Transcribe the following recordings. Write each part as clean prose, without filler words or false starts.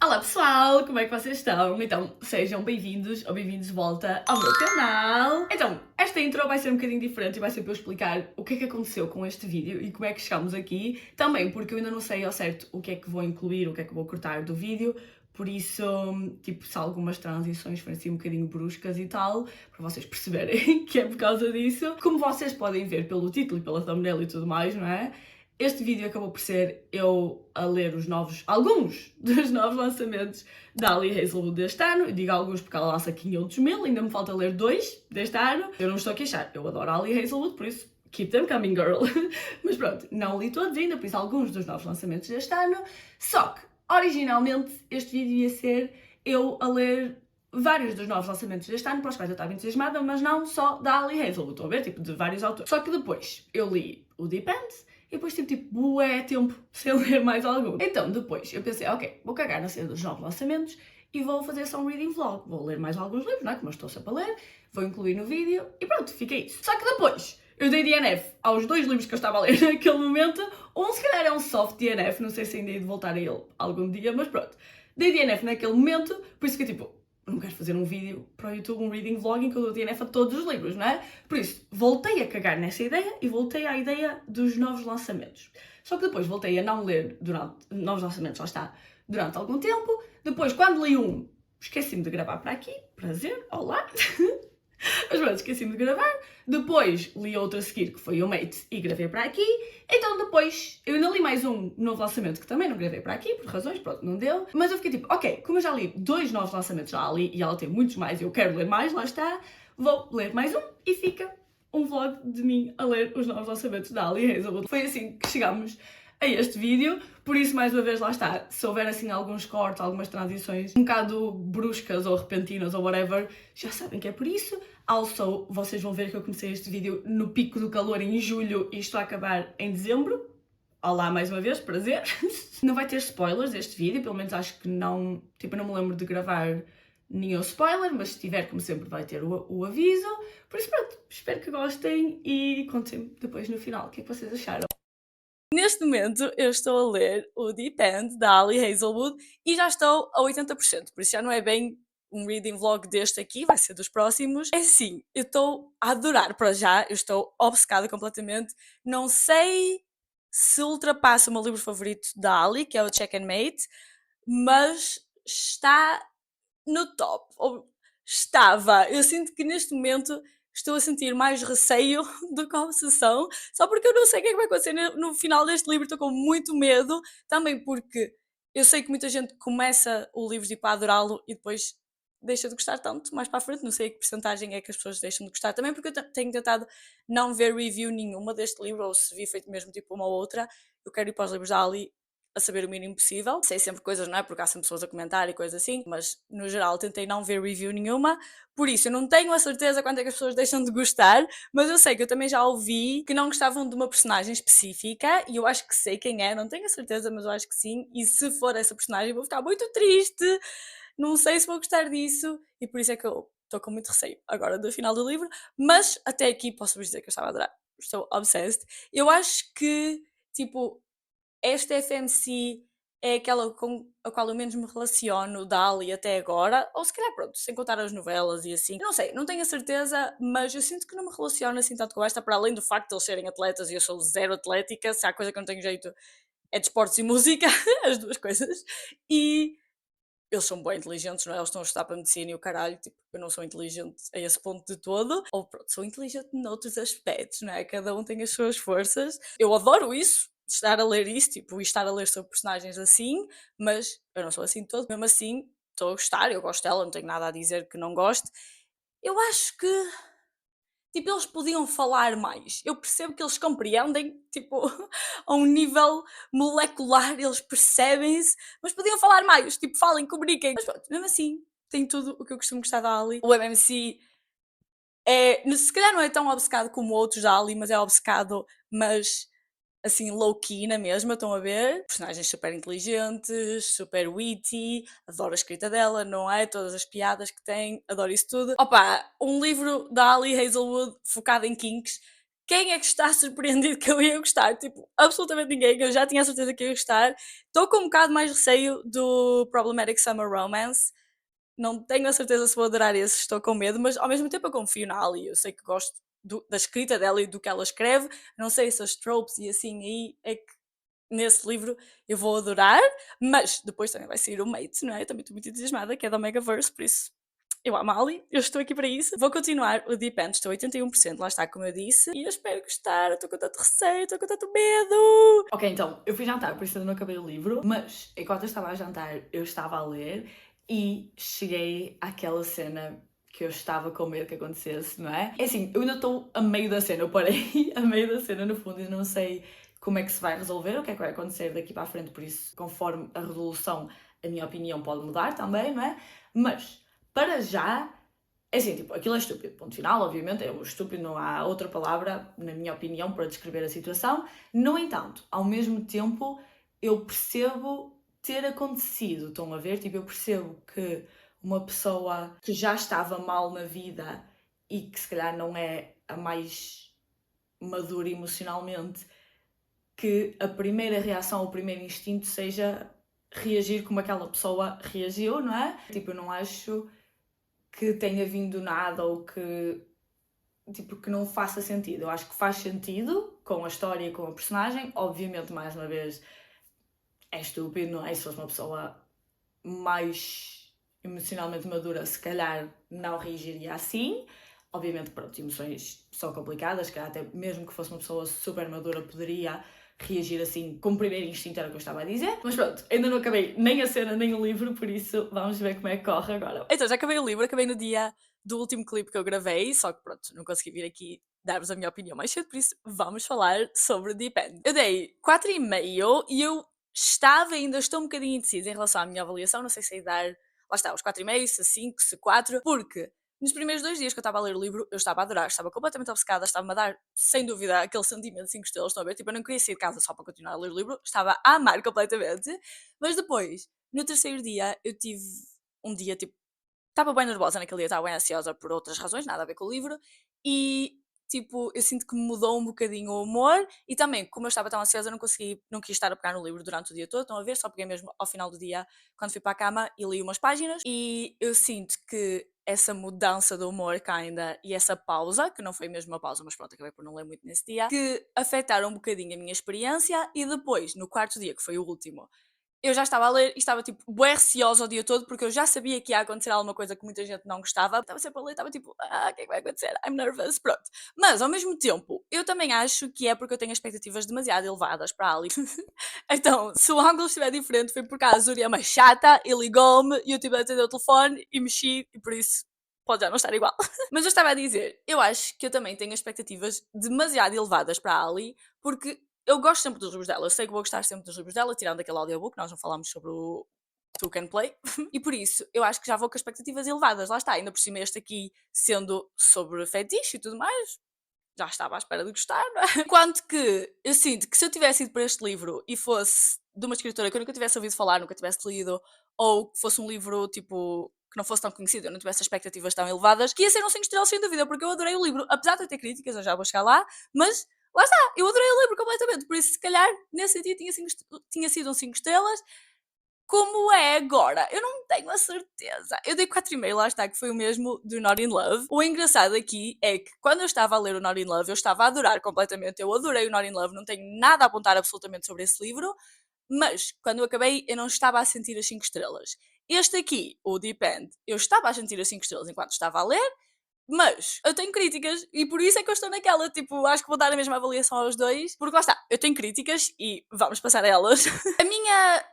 Olá pessoal, como é que vocês estão? Então, sejam bem-vindos ou bem-vindos de volta ao meu canal. Então, esta intro vai ser um bocadinho diferente e vai ser para eu explicar o que é que aconteceu com este vídeo e como é que chegámos aqui. Também porque eu ainda não sei ao certo o que é que vou incluir, o que é que vou cortar do vídeo. Por isso, tipo, se algumas transições forem assim um bocadinho bruscas e tal, para vocês perceberem que é por causa disso. Como vocês podem ver pelo título e pela thumbnail e tudo mais, não é? Este vídeo acabou por ser eu a ler alguns dos novos lançamentos da Ali Hazelwood deste ano. Eu digo alguns porque ela lança 500 mil, ainda me falta ler 2 deste ano. Eu não estou a queixar, eu adoro a Ali Hazelwood, por isso keep them coming, girl. Mas pronto, não li todos ainda, por isso alguns dos novos lançamentos deste ano. Só que, originalmente, este vídeo ia ser eu a ler vários dos novos lançamentos deste ano, para os quais eu estava entusiasmada, mas não só da Ali Hazelwood, estão a ver? Tipo, de vários autores. Só que depois eu li o Depends, e depois tive tipo bué tempo sem ler mais algum. Então depois eu pensei, ok, vou cagar na cena dos novos lançamentos e vou fazer só um reading vlog. Vou ler mais alguns livros, não é? Como eu estou sempre a ler, vou incluir no vídeo e pronto, fica isso. Só que depois eu dei DNF aos 2 livros que eu estava a ler naquele momento. Um se calhar é um soft DNF, não sei se ainda hei de voltar a ele algum dia, mas pronto. Dei DNF naquele momento, por isso que tipo, não quero fazer um vídeo para o YouTube, um reading vlog em que eu dou DNF a todos os livros, não é? Por isso, voltei a cagar nessa ideia e voltei à ideia dos novos lançamentos. Só que depois voltei a não ler durante novos lançamentos, lá está, durante algum tempo. Depois, quando li um, esqueci-me de gravar para aqui. Prazer, olá! Mas pronto, esqueci-me de gravar. Depois li outro a seguir, que foi o Mate, e gravei para aqui. Então depois, eu ainda li mais um novo lançamento, que também não gravei para aqui, por razões, pronto, não deu. Mas eu fiquei tipo, ok, como eu já li 2 novos lançamentos já ali, e ela tem muitos mais, e eu quero ler mais, lá está. Vou ler mais um, e fica um vlog de mim a ler os novos lançamentos da Ali Hazelwood. Foi assim que chegámos a este vídeo, por isso mais uma vez lá está, se houver assim alguns cortes, algumas transições um bocado bruscas ou repentinas ou whatever, já sabem que é por isso. Also, vocês vão ver que eu comecei este vídeo no pico do calor em julho e estou a acabar em dezembro. Olá mais uma vez, prazer. Não vai ter spoilers este vídeo, pelo menos acho que não, tipo, eu não me lembro de gravar nenhum spoiler, mas se tiver, como sempre, vai ter o aviso. Por isso pronto, espero que gostem e contem-me depois no final o que é que vocês acharam. Neste momento eu estou a ler o Depend, da Ali Hazelwood, e já estou a 80%, por isso já não é bem um reading vlog deste aqui, vai ser dos próximos. É assim, eu estou a adorar para já, eu estou obcecada completamente. Não sei se ultrapassa o meu livro favorito da Ali, que é o Check and Mate, mas está no top, ou estava. Eu sinto que neste momento estou a sentir mais receio do que obsessão, só porque eu não sei o que é que vai acontecer no final deste livro, estou com muito medo, também porque eu sei que muita gente começa o livro tipo, a adorá-lo e depois deixa de gostar tanto mais para a frente, não sei a que porcentagem é que as pessoas deixam de gostar, também porque eu tenho tentado não ver review nenhuma deste livro, ou se vi feito mesmo tipo uma ou outra, eu quero ir para os livros da Ali a saber o mínimo possível. Sei sempre coisas, não é? Porque há sempre pessoas a comentar e coisas assim, mas no geral tentei não ver review nenhuma, por isso eu não tenho a certeza quanto é que as pessoas deixam de gostar, mas eu sei que eu também já ouvi que não gostavam de uma personagem específica e eu acho que sei quem é, não tenho a certeza, mas eu acho que sim, e se for essa personagem vou ficar muito triste, não sei se vou gostar disso e por isso é que eu estou com muito receio agora do final do livro, mas até aqui posso-vos dizer que eu estava a adorar, estou obsessed. Eu acho que, tipo, esta FMC é aquela com a qual eu menos me relaciono da Ali até agora, ou se calhar, pronto, sem contar as novelas e assim. Não sei, não tenho a certeza, mas eu sinto que não me relaciono assim tanto com esta, para além do facto de eles serem atletas e eu sou zero atlética, se há coisa que eu não tenho jeito é de esportes e música, as duas coisas. E eles são bem inteligentes, não é? Eles estão a estudar para medicina e o caralho, tipo, eu não sou inteligente a esse ponto de todo, ou pronto, sou inteligente noutros aspectos, não é? Cada um tem as suas forças. Eu adoro isso, estar a ler isso, tipo, e estar a ler sobre personagens assim, mas eu não sou assim todo, mesmo assim, estou a gostar, eu gosto dela, não tenho nada a dizer que não goste. Eu acho que tipo, eles podiam falar mais. Eu percebo que eles compreendem, tipo, a um nível molecular, eles percebem-se, mas podiam falar mais, tipo, falem, comuniquem. Mas pronto, mesmo assim, tem tudo o que eu costumo gostar da Ali. O MMC se calhar não é tão obcecado como outros da Ali, mas é obcecado, mas assim, low-key na mesma, estão a ver? Personagens super inteligentes, super witty, adoro a escrita dela, não é? Todas as piadas que tem, adoro isso tudo. Opa, um livro da Ali Hazelwood focado em kinks, quem é que está surpreendido que eu ia gostar? Tipo, absolutamente ninguém, que eu já tinha a certeza que ia gostar. Estou com um bocado mais receio do Problematic Summer Romance. Não tenho a certeza se vou adorar esse, estou com medo, mas ao mesmo tempo eu confio na Ali. Eu sei que gosto da escrita dela e do que ela escreve. Não sei se as tropes e assim aí é que nesse livro eu vou adorar, mas depois também vai sair o Mate, não é? Eu também estou muito entusiasmada, que é da Megaverse, por isso eu amo a Ali, eu estou aqui para isso. Vou continuar o Deep End, estou a 81%, lá está, como eu disse, e eu espero gostar, eu estou com tanto receio, estou com tanto medo. Ok, então, eu fui jantar, por isso ainda não acabei o livro, mas enquanto eu estava a jantar, eu estava a ler e cheguei àquela cena que eu estava com medo que acontecesse, não é? É assim, eu ainda estou a meio da cena, eu parei a meio da cena no fundo e não sei como é que se vai resolver, o que é que vai acontecer daqui para a frente, por isso, conforme a resolução, a minha opinião pode mudar também, não é? Mas, para já, é assim, tipo, aquilo é estúpido, ponto final, obviamente, é estúpido, não há outra palavra, na minha opinião, para descrever a situação. No entanto, ao mesmo tempo, eu percebo ter acontecido, estão a ver? Tipo, eu percebo que uma pessoa que já estava mal na vida e que se calhar não é a mais madura emocionalmente, que a primeira reação, o primeiro instinto seja reagir como aquela pessoa reagiu, não é? Tipo, eu não acho que tenha vindo nada ou que tipo que não faça sentido. Eu acho que faz sentido com a história e com a personagem. Obviamente, mais uma vez, é estúpido, não é? Se fosse uma pessoa mais emocionalmente madura, se calhar não reagiria assim. Obviamente, pronto, emoções são complicadas, que até mesmo que fosse uma pessoa super madura poderia reagir assim como primeiro instinto, era o que eu estava a dizer. Mas pronto, ainda não acabei nem a cena nem o livro, por isso vamos ver como é que corre agora. Então, já acabei o livro, acabei no dia do último clipe que eu gravei, só que pronto, não consegui vir aqui dar-vos a minha opinião mais cedo, por isso vamos falar sobre Deep End. Eu dei 4,5 e eu ainda estou um bocadinho indecisa em relação à minha avaliação, não sei se ia dar, lá está, os 4,5, se 5, se 4, porque nos primeiros 2 dias que eu estava a ler o livro, eu estava a adorar, estava completamente obcecada, estava-me a dar, sem dúvida, aquele sentimento de 5 estrelas, estão a ver? Tipo, eu não queria sair de casa só para continuar a ler o livro, estava a amar completamente, mas depois, no terceiro dia, eu tive um dia, tipo, estava bem nervosa naquele dia, estava bem ansiosa por outras razões, nada a ver com o livro, e tipo, eu sinto que me mudou um bocadinho o humor, e também, como eu estava tão ansiosa, não quis estar a pegar no livro durante o dia todo, estão a ver? Só peguei mesmo ao final do dia, quando fui para a cama, e li umas páginas, e eu sinto que essa mudança do humor, kinda, e essa pausa, que não foi mesmo uma pausa, mas pronto, acabei por não ler muito nesse dia, que afetaram um bocadinho a minha experiência, e depois, no quarto dia, que foi o último, eu já estava a ler e estava tipo bué receosa o dia todo porque eu já sabia que ia acontecer alguma coisa que muita gente não gostava. Estava sempre a ler, estava tipo, o que é que vai acontecer? I'm nervous, pronto. Mas ao mesmo tempo, eu também acho que é porque eu tenho expectativas demasiado elevadas para a Ali. Então, se o ângulo estiver diferente, foi porque a Azuri é uma chata e ligou-me e eu tive a atender o telefone e mexi e por isso pode já não estar igual. Mas eu estava a dizer, eu acho que eu também tenho expectativas demasiado elevadas para a Ali porque eu gosto sempre dos livros dela, eu sei que vou gostar sempre dos livros dela, tirando aquele audiobook, nós não falámos sobre o Two Can Play, e por isso eu acho que já vou com expectativas elevadas, lá está, ainda por cima este aqui sendo sobre fetiche e tudo mais, já estava à espera de gostar, não é? Enquanto que eu sinto que se eu tivesse ido para este livro e fosse de uma escritora que eu nunca tivesse ouvido falar, nunca tivesse lido, ou que fosse um livro tipo que não fosse tão conhecido, eu não tivesse expectativas tão elevadas, que ia ser um 5 estrelas sem dúvida, porque eu adorei o livro, apesar de eu ter críticas, eu já vou chegar lá, mas lá está, eu adorei o livro completamente, por isso se calhar nesse dia tinha sido um 5 estrelas, como é agora? Eu não tenho a certeza. Eu dei 4,5, lá está, que foi o mesmo do Not in Love. O engraçado aqui é que quando eu estava a ler o Not in Love, eu estava a adorar completamente. Eu adorei o Not in Love, não tenho nada a apontar absolutamente sobre esse livro. Mas quando eu acabei, eu não estava a sentir as 5 estrelas. Este aqui, o Deep End, eu estava a sentir as 5 estrelas enquanto estava a ler. Mas eu tenho críticas e por isso é que eu estou naquela. Tipo, acho que vou dar a mesma avaliação aos dois. Porque lá está, eu tenho críticas e vamos passar a elas. A minha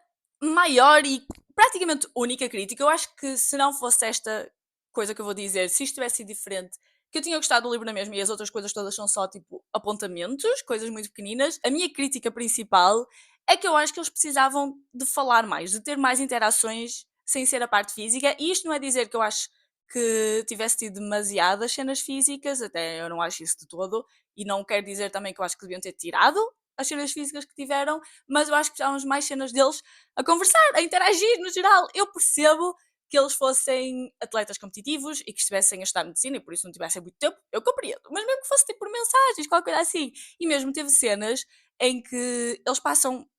maior e praticamente única crítica, eu acho que se não fosse esta coisa que eu vou dizer, se isto tivesse sido diferente, que eu tinha gostado do livro na mesma e as outras coisas todas são só tipo apontamentos, coisas muito pequeninas, a minha crítica principal é que eu acho que eles precisavam de falar mais, de ter mais interações sem ser a parte física, e isto não é dizer que eu acho que tivesse tido demasiadas cenas físicas, até eu não acho isso de todo, e não quero dizer também que eu acho que deviam ter tirado as cenas físicas que tiveram, mas eu acho que precisávamos mais cenas deles a conversar, a interagir no geral. Eu percebo que eles fossem atletas competitivos e que estivessem a estudar medicina e por isso não tivessem muito tempo, eu compreendo. Mas mesmo que fosse tipo por mensagens, qualquer coisa assim. E mesmo teve cenas em que eles passam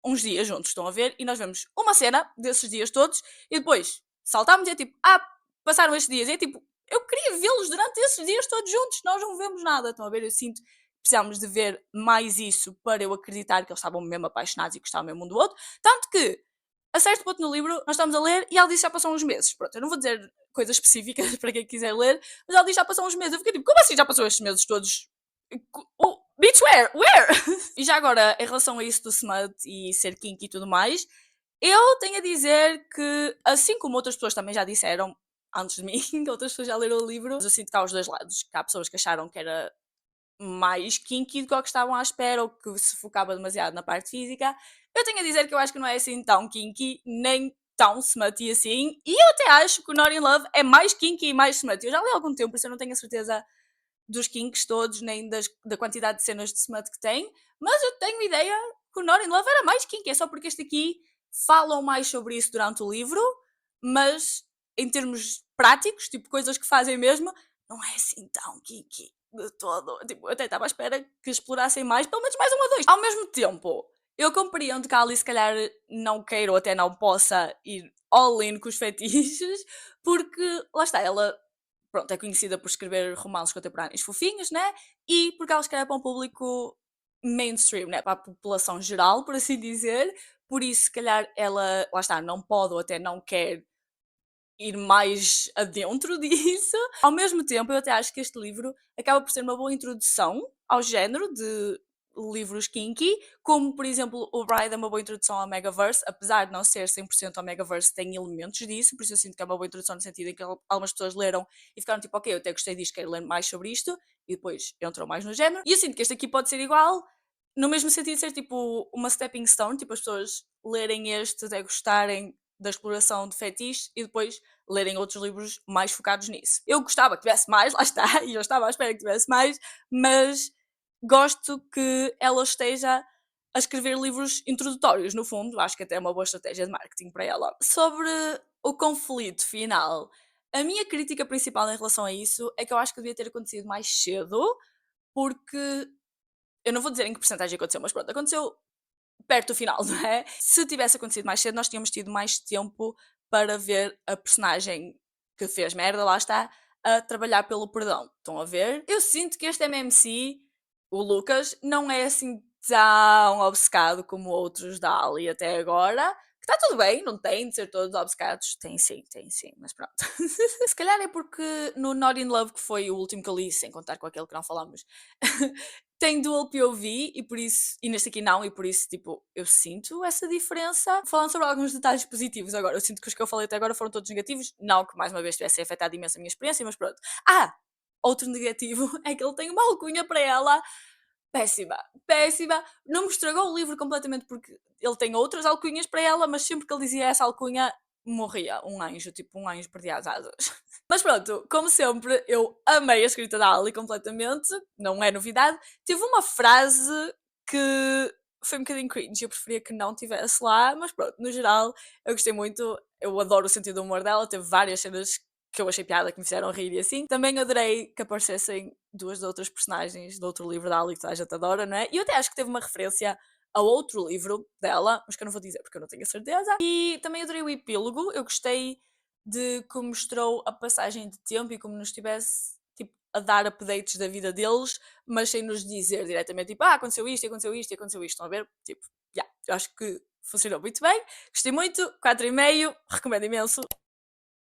uns dias juntos, estão a ver? E nós vemos uma cena desses dias todos e depois saltámos e é tipo, passaram estes dias. E é tipo, eu queria vê-los durante esses dias todos juntos, nós não vemos nada, estão a ver? Eu sinto que precisamos de ver mais isso para eu acreditar que eles estavam mesmo apaixonados e gostavam mesmo um do outro. Tanto que, a certo ponto no livro, nós estamos a ler e ela disse já passou uns meses. Pronto, eu não vou dizer coisas específicas para quem quiser ler, mas ela disse já passou uns meses. Eu fiquei tipo, como assim já passou estes meses todos? Bitch, where? Where? E já agora, em relação a isso do smut e ser kinky e tudo mais, eu tenho a dizer que, assim como outras pessoas também já disseram antes de mim, que outras pessoas já leram o livro, eu sinto que há os dois lados. Que há pessoas que acharam que era mais kinky do que o que estavam à espera ou que se focava demasiado na parte física. Eu tenho a dizer que eu acho que não é assim tão kinky, nem tão smutty assim. E eu até acho que o Not in Love é mais kinky e mais smutty. Eu já li há algum tempo, por isso eu não tenho a certeza dos kinks todos, nem da quantidade de cenas de smut que tem, mas eu tenho ideia que o Not in Love era mais kinky, é só porque este aqui falam mais sobre isso durante o livro, mas em termos práticos, tipo coisas que fazem mesmo, não é assim tão kinky de todo. Tipo, eu até estava à espera que explorassem mais, pelo menos mais um ou dois. Ao mesmo tempo, eu compreendo que a Ali se calhar não queira ou até não possa ir all in com os fetiches, porque lá está, ela pronto, é conhecida por escrever romances contemporâneos fofinhos, né? E porque ela escreve para um público mainstream, né? Para a população geral, por assim dizer. Por isso, se calhar, ela, lá está, não pode ou até não quer ir mais adentro disso. Ao mesmo tempo, eu até acho que este livro acaba por ser uma boa introdução ao género de livros kinky, como por exemplo o Bride é uma boa introdução ao Megaverse, apesar de não ser 100% ao Megaverse, tem elementos disso, por isso eu sinto que é uma boa introdução no sentido em que algumas pessoas leram e ficaram tipo, ok, eu até gostei disto, quero ler mais sobre isto, e depois entram mais no género. E eu sinto que este aqui pode ser igual, no mesmo sentido de ser tipo uma stepping stone, tipo as pessoas lerem este até gostarem da exploração de fetiche e depois lerem outros livros mais focados nisso. Eu gostava que tivesse mais, lá está, e eu estava à espera que tivesse mais, mas gosto que ela esteja a escrever livros introdutórios, no fundo, acho que até é uma boa estratégia de marketing para ela. Sobre o conflito final, a minha crítica principal em relação a isso é que eu acho que devia ter acontecido mais cedo, porque eu não vou dizer em que porcentagem aconteceu, mas pronto, aconteceu perto do final, não é? Se tivesse acontecido mais cedo, nós tínhamos tido mais tempo para ver a personagem que fez merda, lá está, a trabalhar pelo perdão. Estão a ver? Eu sinto que este MMC, o Lucas, não é assim tão obcecado como outros da Ali até agora. Que está tudo bem, não tem de ser todos obcecados. Tem sim, mas pronto. Se calhar é porque no Not in Love, que foi o último que eu li, sem contar com aquele que não falamos, tem dual POV e por isso, e neste aqui não, e por isso, tipo, eu sinto essa diferença. Falando sobre alguns detalhes positivos agora, eu sinto que os que eu falei até agora foram todos negativos, não que mais uma vez tivesse afetado imenso a minha experiência, mas pronto. Outro negativo é que ele tem uma alcunha para ela péssima, péssima. Não me estragou o livro completamente porque ele tem outras alcunhas para ela, mas sempre que ele dizia essa alcunha, morria um anjo, tipo um anjo perdia as asas. Mas pronto, como sempre, eu amei a escrita da Ali completamente, não é novidade. Teve uma frase que foi um bocadinho cringe, eu preferia que não tivesse lá, mas pronto, no geral, eu gostei muito, eu adoro o sentido do humor dela, teve várias cenas que eu achei piada, que me fizeram rir e assim. Também adorei que aparecessem duas outras personagens do outro livro da Ali que a gente adora, não é? E eu até acho que teve uma referência a outro livro dela, mas que eu não vou dizer porque eu não tenho a certeza. E também adorei o epílogo, eu gostei de como mostrou a passagem de tempo e como nos estivesse tipo, a dar updates da vida deles, mas sem nos dizer diretamente, tipo, aconteceu isto, aconteceu isto, aconteceu isto. Estão a ver? Tipo, eu acho que funcionou muito bem, gostei muito, 4,5, recomendo imenso.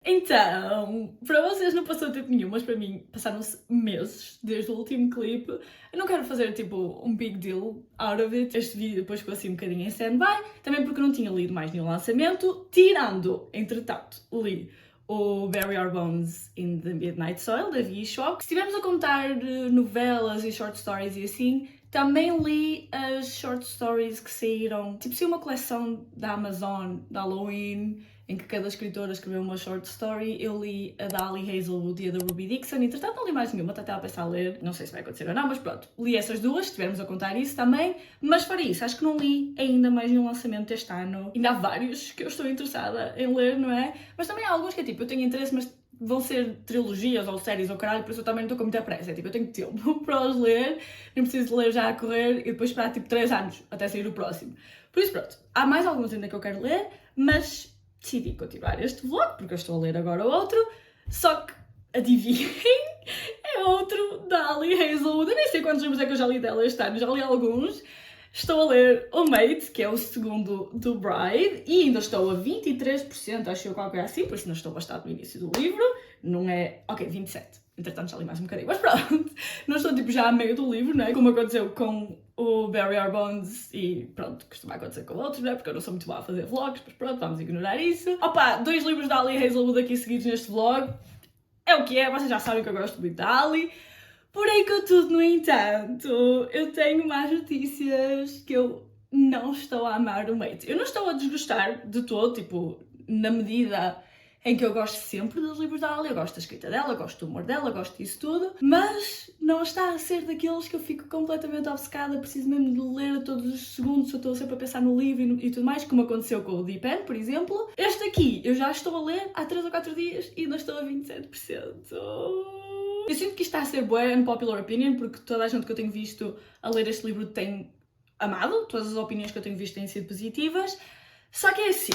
Então, para vocês não passou tempo nenhum, mas para mim passaram-se meses desde o último clipe. Eu não quero fazer tipo um big deal out of it. Este vídeo depois ficou assim um bocadinho em stand-by, também porque não tinha lido mais nenhum lançamento, tirando, entretanto, li o Bury Our Bones in the Midnight Soil, da V.E. Schwab. Se estivermos a contar novelas e short stories e assim, também li as short stories que saíram, tipo, saiu uma coleção da Amazon, da Halloween, em que cada escritora escreveu uma short story. Eu li a da Ali Hazelwood e a da Ruby Dixon, entretanto não li mais nenhuma, até estava a pensar a ler, não sei se vai acontecer ou não, mas pronto, li essas duas, se estivermos a contar isso também, mas para isso, acho que não li ainda mais nenhum lançamento deste ano. Ainda há vários que eu estou interessada em ler, não é? Mas também há alguns que é tipo, eu tenho interesse, mas vão ser trilogias ou séries ou caralho, por isso eu também não estou com muita pressa. É tipo, eu tenho tempo para os ler, nem preciso de ler já a correr e depois esperar tipo 3 anos até sair o próximo. Por isso pronto, há mais alguns ainda que eu quero ler, mas decidi continuar este vlog, porque eu estou a ler agora outro, só que, adivinhem, é outro da Ali Hazelwood. Eu nem sei quantos livros é que eu já li dela este ano, já li alguns. Estou a ler O Mate, que é o segundo do Bride, e ainda estou a 23%, acho eu qualquer assim, por isso não estou bastante no início do livro, não é... Ok, 27%, entretanto já li mais um bocadinho, mas pronto, não estou tipo já a meio do livro, não é? Como aconteceu com o Barry R. Bonds e pronto, costuma acontecer com outros, não é? Porque eu não sou muito boa a fazer vlogs, mas pronto, vamos ignorar isso. Opa, 2 livros da Ali Hazelwood aqui seguidos neste vlog, é o que é, vocês já sabem que eu gosto muito da Ali. Porém, contudo, no entanto, eu tenho más notícias, que eu não estou a amar o Mate. Eu não estou a desgostar de todo, tipo, na medida em que eu gosto sempre dos livros da Ali, eu gosto da escrita dela, gosto do humor dela, gosto disso tudo, mas não está a ser daqueles que eu fico completamente obcecada, preciso mesmo de ler a todos os segundos, eu estou sempre a pensar no livro e tudo mais, como aconteceu com o Deep End, por exemplo. Este aqui, eu já estou a ler há 3 ou 4 dias e ainda estou a 27%. Eu sinto que isto está a ser boa unpopular opinion, porque toda a gente que eu tenho visto a ler este livro tem amado, todas as opiniões que eu tenho visto têm sido positivas, só que é assim,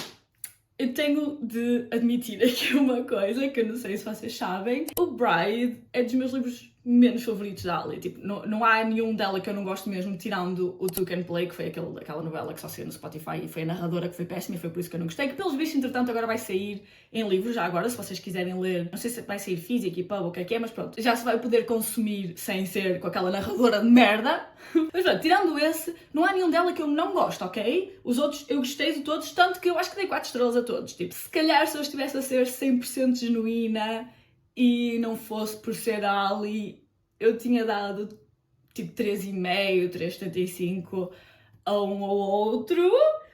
eu tenho de admitir aqui uma coisa que eu não sei se vocês sabem. O Bride é dos meus livros menos favoritos da Ali. Tipo, não há nenhum dela que eu não gosto mesmo, tirando o Two Can Play, que foi aquela novela que só saiu no Spotify e foi a narradora que foi péssima e foi por isso que eu não gostei. Que pelos vistos, entretanto, agora vai sair em livro, já agora, se vocês quiserem ler. Não sei se vai sair físico e pub ou o que é, mas pronto. Já se vai poder consumir sem ser com aquela narradora de merda. Mas pronto, tirando esse, não há nenhum dela que eu não gosto, ok? Os outros eu gostei de todos, tanto que eu acho que dei 4 estrelas a todos. Tipo, se calhar se eu estivesse a ser 100% genuína e não fosse por ser a Ali, eu tinha dado tipo 3,5, 3,75 a um ou outro,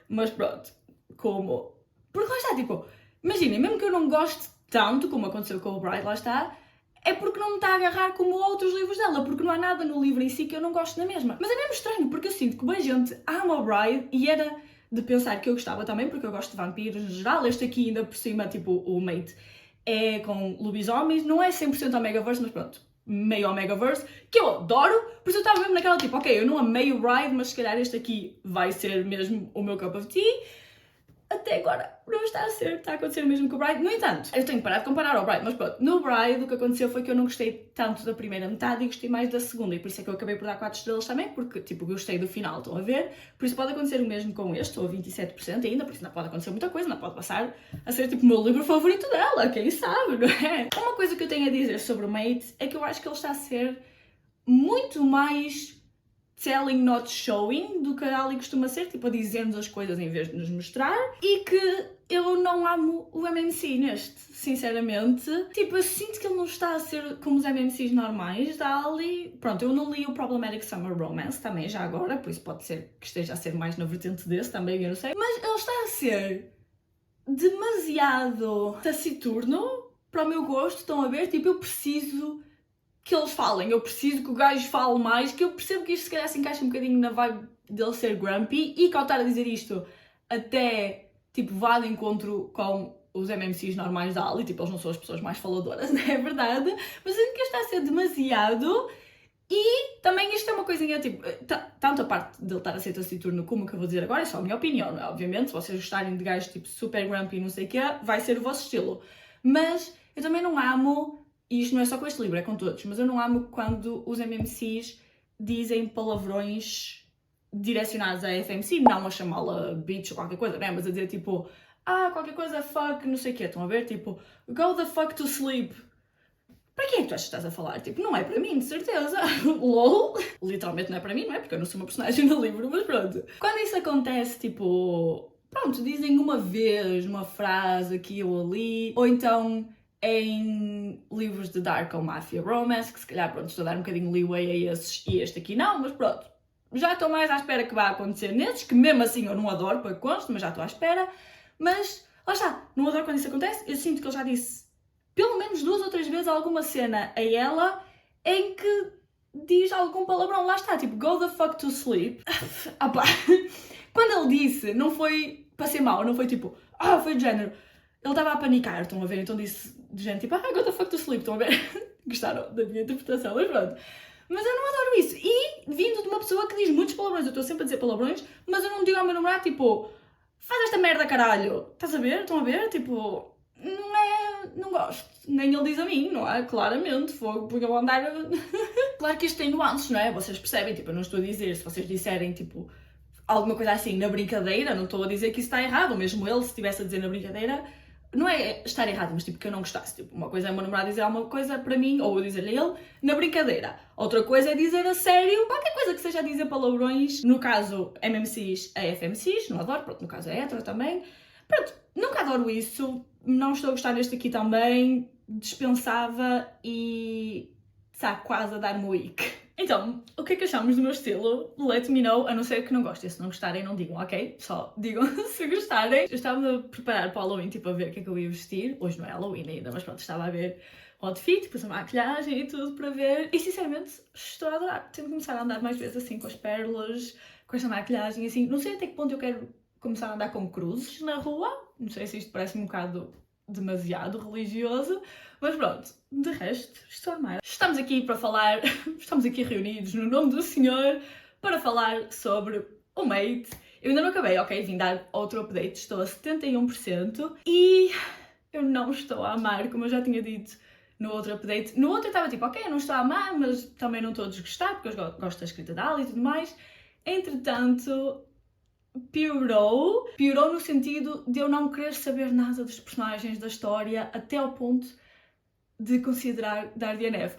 mas pronto, como... Porque lá está, tipo, imaginem, mesmo que eu não goste tanto, como aconteceu com o Bride, lá está, é porque não me está a agarrar como outros livros dela, porque não há nada no livro em si que eu não gosto na mesma. Mas é mesmo estranho, porque eu sinto que bem gente ama o Bride e era de pensar que eu gostava também, porque eu gosto de vampiros no geral. Este aqui ainda por cima, tipo, o Mate é com lobisomens, não é 100% Omegaverse, mas pronto, meio Omegaverse, que eu adoro, por isso eu estava mesmo naquela tipo, ok, eu não amei o Bride, mas se calhar este aqui vai ser mesmo o meu cup of tea. Até agora não está a ser, está a acontecer o mesmo com o Bride. No entanto, eu tenho que parar de comparar ao Bride, mas pronto, no Bride o que aconteceu foi que eu não gostei tanto da primeira metade e gostei mais da segunda, e por isso é que eu acabei por dar 4 estrelas também, porque tipo, gostei do final, estão a ver? Por isso pode acontecer o mesmo com este, estou a 27% ainda, por isso não pode acontecer muita coisa, não pode passar a ser tipo o meu livro favorito dela, quem sabe, não é? Uma coisa que eu tenho a dizer sobre o Mate é que eu acho que ele está a ser muito mais telling, not showing, do que a Ali costuma ser, tipo, a dizer-nos as coisas em vez de nos mostrar, e que eu não amo o MMC neste, sinceramente. Tipo, eu sinto que ele não está a ser como os MMCs normais da Ali. Pronto, eu não li o Problematic Summer Romance também já agora, por isso pode ser que esteja a ser mais na vertente desse também, eu não sei. Mas ele está a ser demasiado taciturno para o meu gosto, estão a ver? Tipo, eu preciso que eles falem, eu preciso que o gajo fale mais, que eu percebo que isto se calhar se encaixa um bocadinho na vibe dele ser grumpy, e que ao estar a dizer isto até tipo vá de encontro com os MMCs normais da Ali, tipo, eles não são as pessoas mais faladoras, não é verdade? Mas sinto que isto está a ser demasiado, e também isto é uma coisinha, tipo, tanto a parte dele estar a ser taciturno como o que eu vou dizer agora, é só a minha opinião, não é? Obviamente, se vocês gostarem de gajos tipo super grumpy e não sei o quê, vai ser o vosso estilo. Mas eu também não amo, e isto não é só com este livro, é com todos, mas eu não amo quando os MMCs dizem palavrões direcionados à FMC, não a chamá-la bitch ou qualquer coisa, né? Mas a dizer tipo, qualquer coisa, fuck, não sei o quê, estão a ver? Tipo, go the fuck to sleep. Para quem é que tu achas que estás a falar? Tipo, não é para mim, de certeza. LOL. Literalmente não é para mim, não é? Porque eu não sou uma personagem do livro, mas pronto. Quando isso acontece, tipo, pronto, dizem uma vez uma frase aqui ou ali, ou então em livros de Dark ou Mafia Romance, que se calhar, pronto, estou a dar um bocadinho leeway a esses e este aqui não, mas pronto. Já estou mais à espera que vá acontecer nesses, que mesmo assim eu não adoro, para que conste, mas já estou à espera. Mas lá está, não adoro quando isso acontece. Eu sinto que ele já disse pelo menos 2 ou 3 vezes alguma cena a ela em que diz algum palavrão. Lá está, tipo, go the fuck to sleep. Opa. Quando ele disse, não foi para ser mau, não foi tipo, foi de género. Ele estava a panicar, estão a ver? Então disse de género tipo, go the fuck to sleep, estão a ver? Gostaram da minha interpretação, mas pronto. Mas eu não adoro isso. E vindo de uma pessoa que diz muitos palavrões, eu estou sempre a dizer palavrões, mas eu não digo ao meu namorado, tipo, faz esta merda, caralho. Estás a ver? Estão a ver? Tipo, não gosto. Nem ele diz a mim, não é? Claramente, fogo, porque eu vou andar... Claro que isto tem nuances, não é? Vocês percebem, tipo, eu não estou a dizer, se vocês disserem, tipo, alguma coisa assim na brincadeira, não estou a dizer que isso está errado, ou mesmo ele, se estivesse a dizer na brincadeira, não é estar errado, mas tipo, que eu não gostasse. Tipo, uma coisa é o meu namorado dizer alguma coisa para mim, ou eu dizer-lhe a ele, na brincadeira. Outra coisa é dizer a sério, qualquer coisa que seja a dizer palavrões. No caso, MMCs a FMCs, não adoro, pronto, no caso é hétero também. Pronto, nunca adoro isso, não estou a gostar deste aqui também, dispensava e está quase a dar-me o ick. Então, o que é que achamos do meu estilo? Let me know, a não ser que não gostem. Se não gostarem, não digam, ok? Só digam se gostarem. Eu estava a preparar para o Halloween, tipo, a ver o que é que eu ia vestir. Hoje não é Halloween ainda, mas pronto, estava a ver o outfit, depois a maquilhagem e tudo para ver. E sinceramente, estou a adorar. Tenho que começar a andar mais vezes assim, com as pérolas, com esta maquilhagem, assim. Não sei até que ponto eu quero começar a andar com cruzes na rua. Não sei se isto parece um bocado demasiado religioso, mas pronto, de resto, estou a amar. Estamos aqui para falar, estamos aqui reunidos no nome do Senhor para falar sobre o Mate. Eu ainda não acabei, ok? Vim dar outro update, estou a 71% e eu não estou a amar, como eu já tinha dito no outro update. No outro eu estava tipo, ok, eu não estou a amar, mas também não estou a desgostar, porque eu gosto da escrita da Ali e tudo mais. Entretanto, piorou no sentido de eu não querer saber nada dos personagens da história até ao ponto de considerar dar DNF.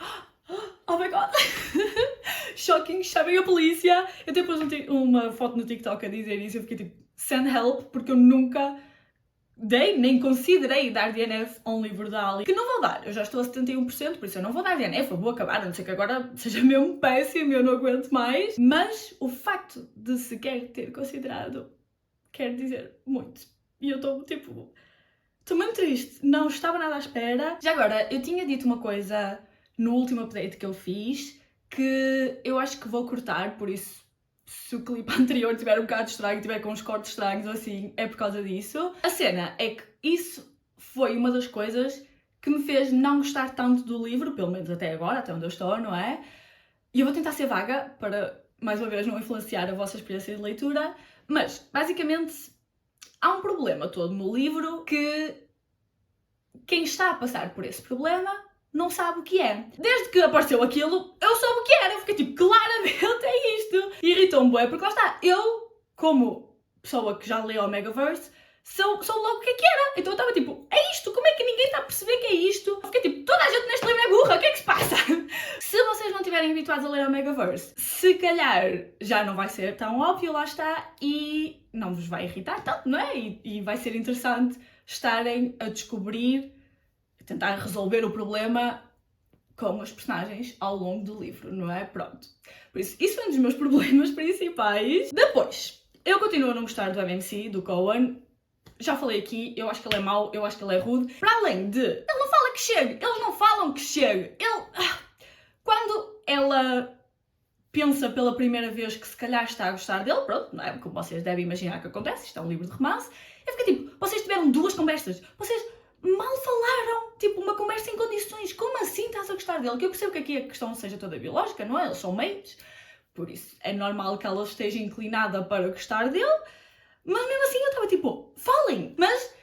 Oh my god! Shocking, chamem a polícia! Eu até pus uma foto no TikTok a dizer isso e eu fiquei tipo, send help, porque eu nunca dei, nem considerei dar DNF a um livro da Ali, que não vou dar. Eu já estou a 71%, por isso eu não vou dar DNF, eu vou acabar, a não ser que agora seja mesmo péssimo e eu não aguento mais. Mas o facto de sequer ter considerado quer dizer muito. E eu estou tipo... Estou mesmo triste, não estava nada à espera. Já agora, eu tinha dito uma coisa no último update que eu fiz que eu acho que vou cortar, por isso se o clipe anterior tiver um bocado estranho, tiver com uns cortes estranhos ou assim, é por causa disso. A cena é que isso foi uma das coisas que me fez não gostar tanto do livro, pelo menos até agora, até onde eu estou, não é? E eu vou tentar ser vaga para, mais uma vez, não influenciar a vossa experiência de leitura, mas, basicamente, há um problema todo no livro que quem está a passar por esse problema não sabe o que é. Desde que apareceu aquilo, eu soube o que era. Eu fiquei tipo, claramente é isto. E irritou-me bué, porque lá está, eu, como pessoa que já leu Omegaverse, sou logo o que é que era. Então eu estava tipo, é isto? Como é que ninguém está a perceber que é isto? Eu fiquei tipo, toda a gente neste livro é burra, o que é que se passa? Se vocês não estiverem habituados a ler Omegaverse, se calhar já não vai ser tão óbvio, lá está, e não vos vai irritar tanto, não é? E vai ser interessante estarem a descobrir, a tentar resolver o problema com os personagens ao longo do livro, não é? Pronto. Por isso foi um dos meus problemas principais. Depois, eu continuo a não gostar do MMC, do Cohen. Já falei aqui, eu acho que ele é mau, eu acho que ele é rude. Para além de, ele não fala que chegue, eles não falam que chegue. Quando ela pensa pela primeira vez que se calhar está a gostar dele, pronto, não é? Como vocês devem imaginar que acontece, isto é um livro de romance. Eu fiquei tipo, vocês tiveram 2 conversas, vocês mal falaram, tipo, uma conversa em condições. Como assim estás a gostar dele? Que eu percebo que aqui a questão seja toda biológica, não é? Eles são mates, por isso é normal que ela esteja inclinada para gostar dele, mas mesmo assim eu estava tipo, falem! Mas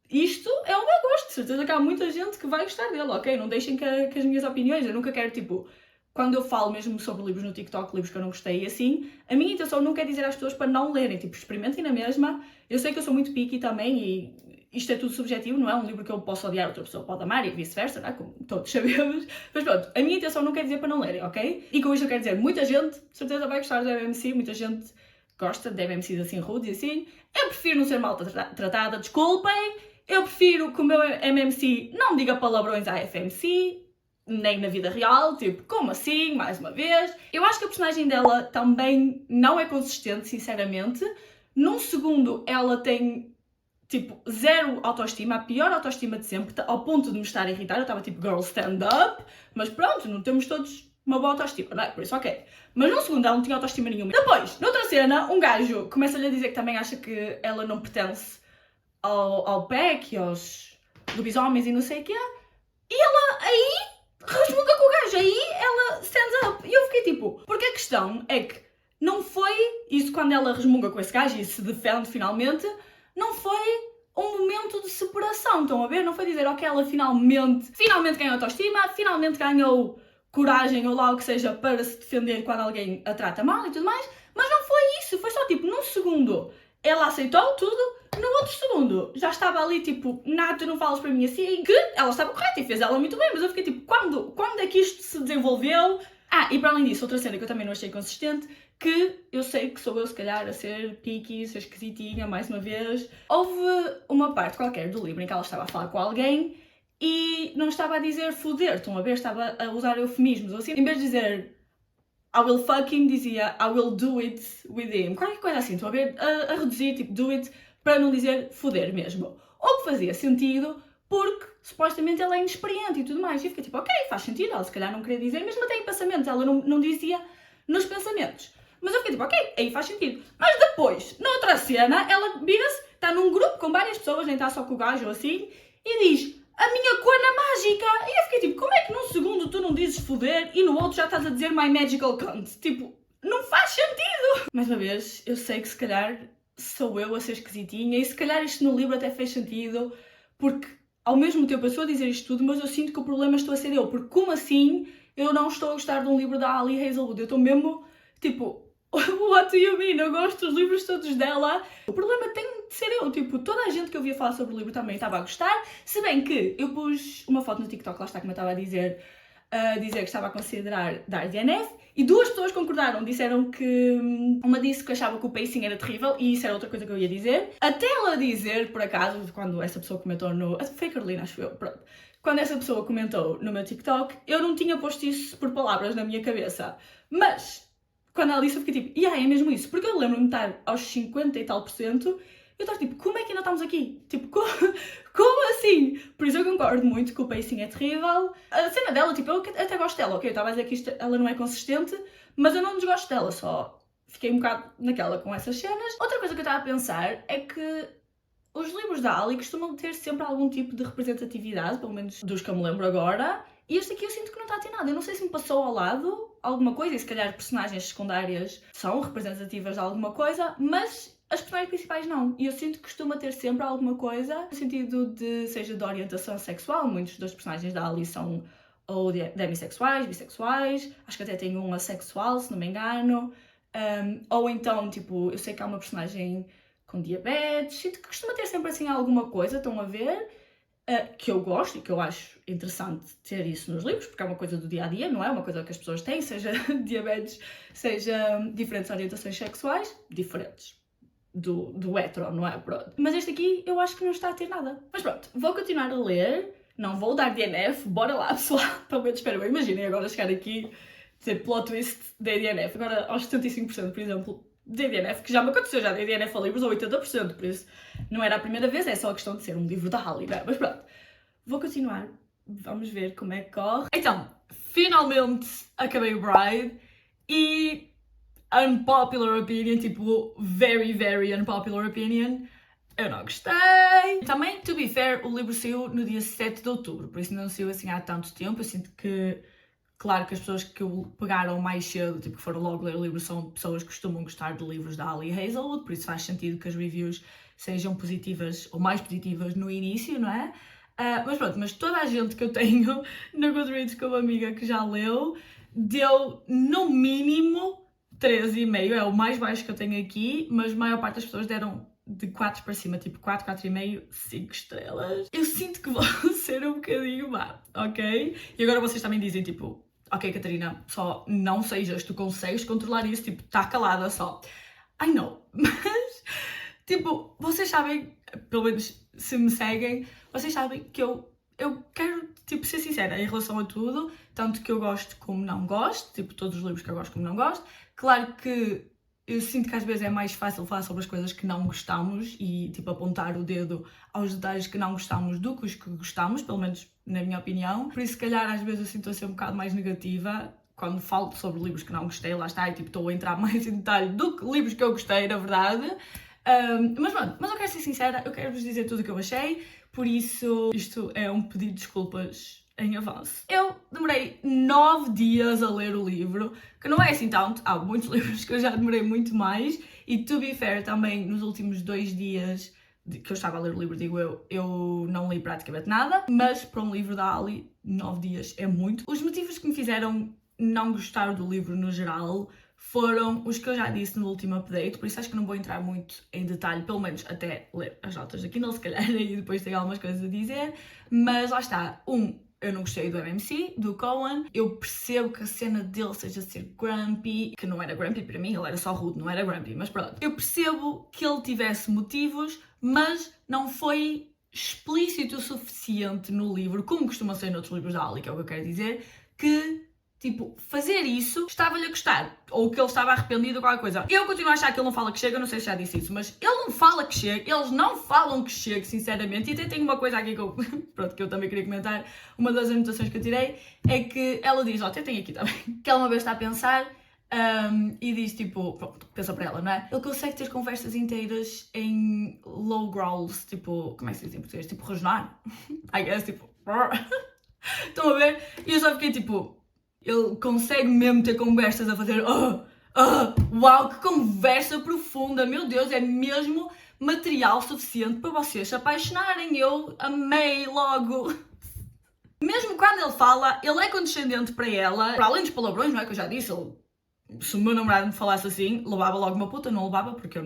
isto é o meu gosto, de certeza que há muita gente que vai gostar dele, ok? Não deixem que as minhas opiniões, eu nunca quero, tipo, quando eu falo mesmo sobre livros no TikTok, livros que eu não gostei e assim, a minha intenção nunca é dizer às pessoas para não lerem, tipo, experimentem na mesma. Eu sei que eu sou muito picky também e isto é tudo subjetivo, não é um livro que eu posso odiar, outra pessoa pode amar e vice-versa, não é? Como todos sabemos. Mas pronto, a minha intenção nunca é dizer para não lerem, ok? E com isto eu quero dizer, muita gente, de certeza vai gostar do MMC, muita gente gosta de MMCs assim rudes e assim. Eu prefiro não ser mal tratada, desculpem. Eu prefiro que o meu MMC não diga palavrões à FMC, nem na vida real, tipo, como assim, mais uma vez? Eu acho que a personagem dela também não é consistente, sinceramente. Num segundo ela tem, tipo, zero autoestima, a pior autoestima de sempre, ao ponto de me estar a irritar. Eu estava tipo, girl, stand up, mas pronto, não temos todos uma boa autoestima, não é? Por isso, ok. Mas no segundo ela não tinha autoestima nenhuma. Depois, noutra cena, um gajo começa-lhe a dizer que também acha que ela não pertence ao PEC e aos lobisomens e não sei o quê. E ela aí resmunga com o gajo, aí ela stands up. E eu fiquei tipo, porque a questão é que não foi isso quando ela resmunga com esse gajo e se defende finalmente, não foi um momento de separação, estão a ver? Não foi dizer, ok, ela finalmente ganhou autoestima, finalmente ganhou coragem ou lá o que seja para se defender quando alguém a trata mal e tudo mais, mas não foi isso, foi só tipo, num segundo ela aceitou tudo, no outro segundo já estava ali tipo, nada, tu não falas para mim assim, que ela estava correta e fez ela muito bem, mas eu fiquei tipo, quando é que isto se desenvolveu? E para além disso, outra cena que eu também não achei consistente, que eu sei que sou eu se calhar a ser picky, ser esquisitinha, mais uma vez. Houve uma parte qualquer do livro em que ela estava a falar com alguém e não estava a dizer foder, estão a ver? Estava a usar eufemismos, ou assim, em vez de dizer I will fuck him, dizia I will do it with him. Qualquer coisa assim, estão a ver? A reduzir, tipo, do it, para não dizer foder mesmo. O que fazia sentido, porque supostamente ela é inexperiente e tudo mais. E eu fiquei tipo, ok, faz sentido, ela se calhar não queria dizer, mesmo até em pensamentos, ela não dizia nos pensamentos. Mas eu fiquei tipo, ok, aí faz sentido. Mas depois, na outra cena, ela vira-se, está num grupo com várias pessoas, nem está só com o gajo ou assim, e diz, a minha cona mágica. E eu fiquei tipo, como é que num segundo tu não dizes foder e no outro já estás a dizer my magical cunt? Tipo, não faz sentido. Mais uma vez, eu sei que se calhar sou eu a ser esquisitinha e se calhar isto no livro até fez sentido, porque ao mesmo tempo eu estou a dizer isto tudo, mas eu sinto que o problema estou a ser eu, porque como assim eu não estou a gostar de um livro da Ali Hazelwood? Eu estou mesmo, tipo, what do you mean? Eu gosto dos livros todos dela. O problema tem de ser eu, tipo, toda a gente que eu via falar sobre o livro também estava a gostar, se bem que eu pus uma foto no TikTok, lá está como eu estava a dizer que estava a considerar dar DNF e duas pessoas concordaram, disseram que uma disse que achava que o pacing era terrível e isso era outra coisa que eu ia dizer, até ela dizer, por acaso, quando essa pessoa comentou no... foi a Carolina, acho eu, pronto. Quando essa pessoa comentou no meu TikTok, eu não tinha posto isso por palavras na minha cabeça, mas quando ela disse eu fiquei tipo, é mesmo isso, porque eu lembro-me de estar aos 50 e tal %, eu estava tipo, como é que ainda estamos aqui? Tipo, como assim? Por isso eu concordo muito que o pacing é terrível. A cena dela, tipo, eu até gosto dela, ok? Eu estava a dizer que ela não é consistente, mas eu não desgosto dela, só fiquei um bocado naquela com essas cenas. Outra coisa que eu estava a pensar é que os livros da Ali costumam ter sempre algum tipo de representatividade, pelo menos dos que eu me lembro agora, e este aqui eu sinto que não está a ter nada. Eu não sei se me passou ao lado alguma coisa, e se calhar personagens secundárias são representativas de alguma coisa, mas as personagens principais não. E eu sinto que costuma ter sempre alguma coisa, no sentido de, seja de orientação sexual, muitos dos personagens da Ali são ou demissexuais, bissexuais, acho que até tem um assexual, se não me engano, ou então, tipo, eu sei que há uma personagem com diabetes, sinto que costuma ter sempre assim alguma coisa, estão a ver, que eu gosto e que eu acho interessante ter isso nos livros, porque é uma coisa do dia-a-dia, não é? Uma coisa que as pessoas têm, seja diabetes, seja diferentes orientações sexuais, diferentes do hetero, não é? Pronto. Mas este aqui eu acho que não está a ter nada. Mas pronto, vou continuar a ler, não vou dar DNF, bora lá pessoal, pelo menos espero eu, imaginem agora chegar aqui, dizer plot twist, dei DNF, agora aos 75%, por exemplo, dei DNF, que já me aconteceu, já dei DNF a livros a 80%, por isso não era a primeira vez, é só a questão de ser um livro da Ali, não é? Mas pronto, vou continuar, vamos ver como é que corre. Então, finalmente acabei o Bride e unpopular opinion, tipo, very, very unpopular opinion, eu não gostei. Também, to be fair, o livro saiu no dia 7 de outubro, por isso não saiu assim há tanto tempo, eu sinto que claro que as pessoas que o pegaram mais cedo, tipo, que foram logo ler o livro, são pessoas que costumam gostar de livros da Ali Hazelwood, por isso faz sentido que as reviews sejam positivas ou mais positivas no início, não é? Mas pronto, mas toda a gente que eu tenho na Goodreads como amiga que já leu, deu no mínimo 3,5, é o mais baixo que eu tenho aqui, mas a maior parte das pessoas deram de 4 para cima, tipo 4, 4,5, 5 estrelas. Eu sinto que vou ser um bocadinho má, ok? E agora vocês também dizem, tipo, ok, Catarina, só não sejas, tu consegues controlar isso, tipo, tá calada só. I know, mas, tipo, vocês sabem, pelo menos se me seguem, vocês sabem que eu quero, tipo, ser sincera em relação a tudo, tanto que eu gosto como não gosto, tipo, todos os livros que eu gosto como não gosto. Claro que eu sinto que às vezes é mais fácil falar sobre as coisas que não gostamos e, tipo, apontar o dedo aos detalhes que não gostamos do que os que gostamos, pelo menos na minha opinião. Por isso, se calhar, às vezes eu sinto a ser um bocado mais negativa quando falo sobre livros que não gostei, lá está, e tipo, estou a entrar mais em detalhe do que livros que eu gostei, na verdade. Mas pronto, mas eu quero ser sincera, eu quero vos dizer tudo o que eu achei, por isso isto é um pedido de desculpas em avanço. Eu demorei 9 dias a ler o livro, que não é assim tanto, há muitos livros que eu já demorei muito mais, e to be fair, também nos últimos 2 dias que eu estava a ler o livro, digo eu não li praticamente nada, mas para um livro da Ali, 9 dias é muito. Os motivos que me fizeram não gostar do livro no geral foram os que eu já disse no último update, por isso acho que não vou entrar muito em detalhe, pelo menos até ler as notas da Kindle, se calhar, e depois tenho algumas coisas a dizer, mas lá está, eu não gostei do MMC, do Cohen. Eu percebo que a cena dele seja ser grumpy, que não era grumpy para mim, ele era só rude, não era grumpy, mas pronto. Eu percebo que ele tivesse motivos, mas não foi explícito o suficiente no livro, como costuma ser noutros livros da Ali, que é o que eu quero dizer, que tipo, fazer isso estava-lhe a gostar. Ou que ele estava arrependido ou qualquer coisa. Eu continuo a achar que ele não fala que chega, eu não sei se já disse isso, mas ele não fala que chega, eles não falam que chega, sinceramente. E até tenho uma coisa aqui que eu, pronto, que eu também queria comentar. Uma das anotações que eu tirei é que ela diz, até tenho aqui também, que ela uma vez está a pensar e diz tipo, pronto, pensa para ela, não é? Ele consegue ter conversas inteiras em low growls, tipo, como é que se diz em português? Tipo, rosnar? I guess, tipo, estão a ver? E eu só fiquei tipo, ele consegue mesmo ter conversas a fazer uau, que conversa profunda, meu Deus, é mesmo material suficiente para vocês se apaixonarem. Eu amei logo. Mesmo quando ele fala, ele é condescendente para ela, para além dos palavrões, não é que eu já disse, se o meu namorado me falasse assim, levava logo uma puta, não levava porque eu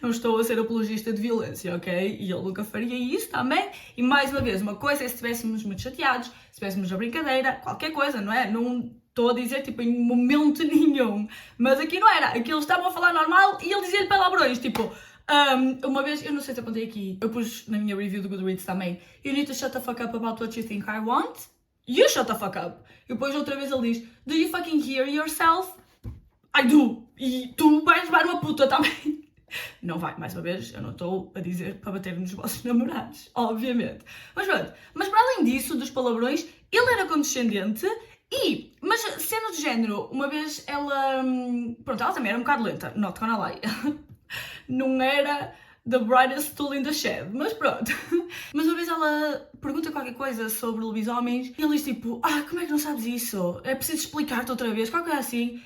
não estou a ser apologista de violência, ok? E ele nunca faria isso também. E mais uma vez, uma coisa é se estivéssemos muito chateados, se estivéssemos a brincadeira, qualquer coisa, não é? Não estou a dizer tipo em momento nenhum. Mas aqui não era. Aqui eles estavam a falar normal e ele dizia-lhe palavrões, tipo. Uma vez, eu não sei se apontei aqui, eu pus na minha review do Goodreads também. You need to shut the fuck up about what you think I want. You shut the fuck up. E depois outra vez ele diz, do you fucking hear yourself? I do. E tu vais levar uma puta também. Não vai, mais uma vez, eu não estou a dizer para bater nos vossos namorados, obviamente. Mas pronto, mas para além disso, dos palavrões, ele era condescendente mas sendo de género, uma vez ela, pronto, ela também era um bocado lenta, not gonna lie. Não era the brightest tool in the shed, mas pronto. Mas uma vez ela pergunta qualquer coisa sobre lobisomens e ele diz tipo, como é que não sabes isso? É preciso explicar-te outra vez, qualquer coisa assim.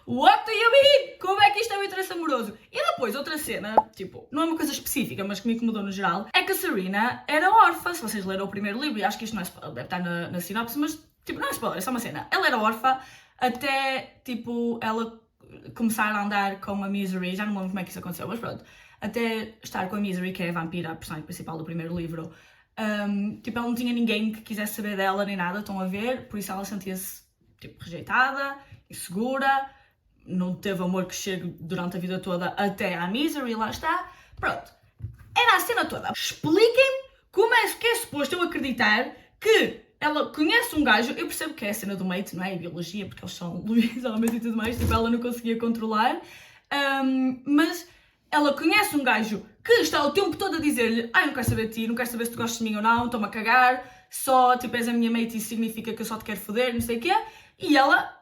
What do you mean? Como é que isto é um interesse amoroso? E depois, outra cena, tipo, não é uma coisa específica, mas que me incomodou no geral, é que a Serena era órfã. Se vocês leram o primeiro livro, e acho que isto não é spoiler, deve estar na sinopse, mas, tipo, não é spoiler, é só uma cena. Ela era órfã até, tipo, ela começar a andar com a Misery, já não lembro como é que isso aconteceu, mas pronto. Até estar com a Misery, que é a vampira, a personagem principal do primeiro livro. Tipo, ela não tinha ninguém que quisesse saber dela nem nada, estão a ver? Por isso ela sentia-se, tipo, rejeitada, insegura, não teve amor que chegue durante a vida toda até à Misery, lá está. Pronto. Era a cena toda. Expliquem-me como é que é suposto eu acreditar que ela conhece um gajo. Eu percebo que é a cena do mate, não é? E biologia, porque eles são lobisomens e tudo mais, tipo, ela não conseguia controlar. Mas ela conhece um gajo que está o tempo todo a dizer-lhe não quero saber de ti, não quero saber se tu gostas de mim ou não, estou-me a cagar, só, tipo, és a minha mate e isso significa que eu só te quero foder, não sei o quê. E ela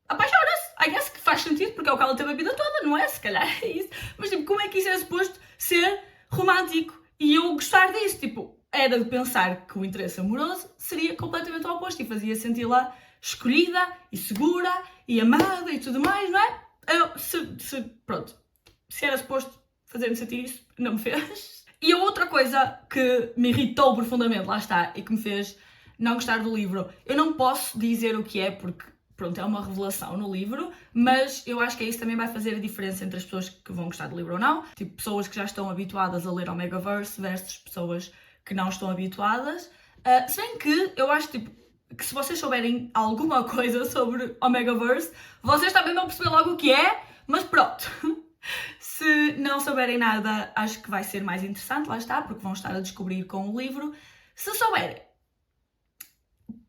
apaixona-se. I guess que faz sentido, porque é o que ela teve a vida toda, não é? Se calhar é isso. Mas, tipo, como é que isso é suposto ser romântico? E eu gostar disso, tipo, era de pensar que o interesse amoroso seria completamente o oposto e fazia senti-la escolhida e segura e amada e tudo mais, não é? Pronto, se era suposto fazer-me sentir isso, não me fez. E a outra coisa que me irritou profundamente, lá está, e que me fez não gostar do livro, eu não posso dizer o que é, porque pronto, é uma revelação no livro, mas eu acho que isso também vai fazer a diferença entre as pessoas que vão gostar do livro ou não. Tipo, pessoas que já estão habituadas a ler Omegaverse versus pessoas que não estão habituadas. Se bem que eu acho tipo, que se vocês souberem alguma coisa sobre Omegaverse, vocês também vão perceber logo o que é, mas pronto. Se não souberem nada, acho que vai ser mais interessante, lá está, porque vão estar a descobrir com o livro. Se souberem,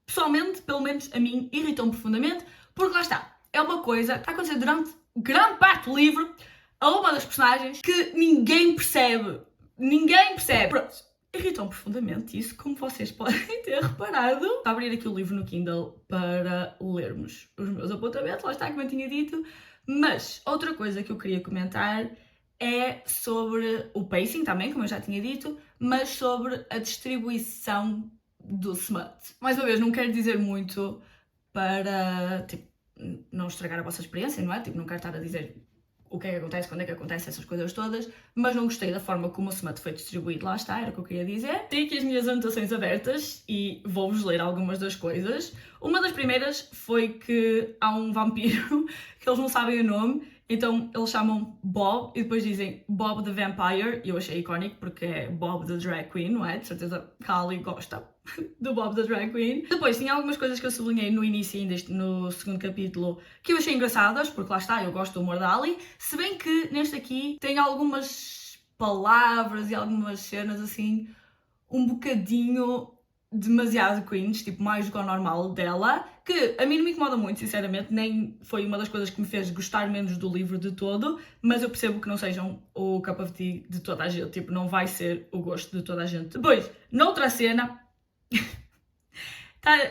pessoalmente, pelo menos a mim, irritou-me profundamente, porque lá está, é uma coisa que está a acontecer durante grande parte do livro a uma das personagens que ninguém percebe. Ninguém percebe. Pronto. Irritam profundamente isso, como vocês podem ter reparado. Vou abrir aqui o livro no Kindle para lermos os meus apontamentos, lá está, como eu tinha dito. Mas outra coisa que eu queria comentar é sobre o pacing também, como eu já tinha dito, mas sobre a distribuição do smut. Mais uma vez, não quero dizer muito para, tipo, não estragar a vossa experiência, não é? Tipo, não quero estar a dizer o que é que acontece, quando é que acontece, essas coisas todas, mas não gostei da forma como o smut foi distribuído, lá está, era o que eu queria dizer. Tenho aqui as minhas anotações abertas e vou-vos ler algumas das coisas. Uma das primeiras foi que há um vampiro que eles não sabem o nome, então eles chamam Bob e depois dizem Bob the Vampire, e eu achei icónico porque é Bob the Drag Queen, não é? De certeza que a Ali gosta do Bob the Drag Queen. Depois tinha algumas coisas que eu sublinhei no início, ainda no segundo capítulo, que eu achei engraçadas, porque lá está, eu gosto do humor da Ali, se bem que neste aqui tem algumas palavras e algumas cenas assim um bocadinho demasiado cringe, tipo mais do que o normal dela, que a mim não me incomoda muito, sinceramente, nem foi uma das coisas que me fez gostar menos do livro de todo, mas eu percebo que não sejam o cup of tea de toda a gente, tipo, não vai ser o gosto de toda a gente. Depois, noutra cena,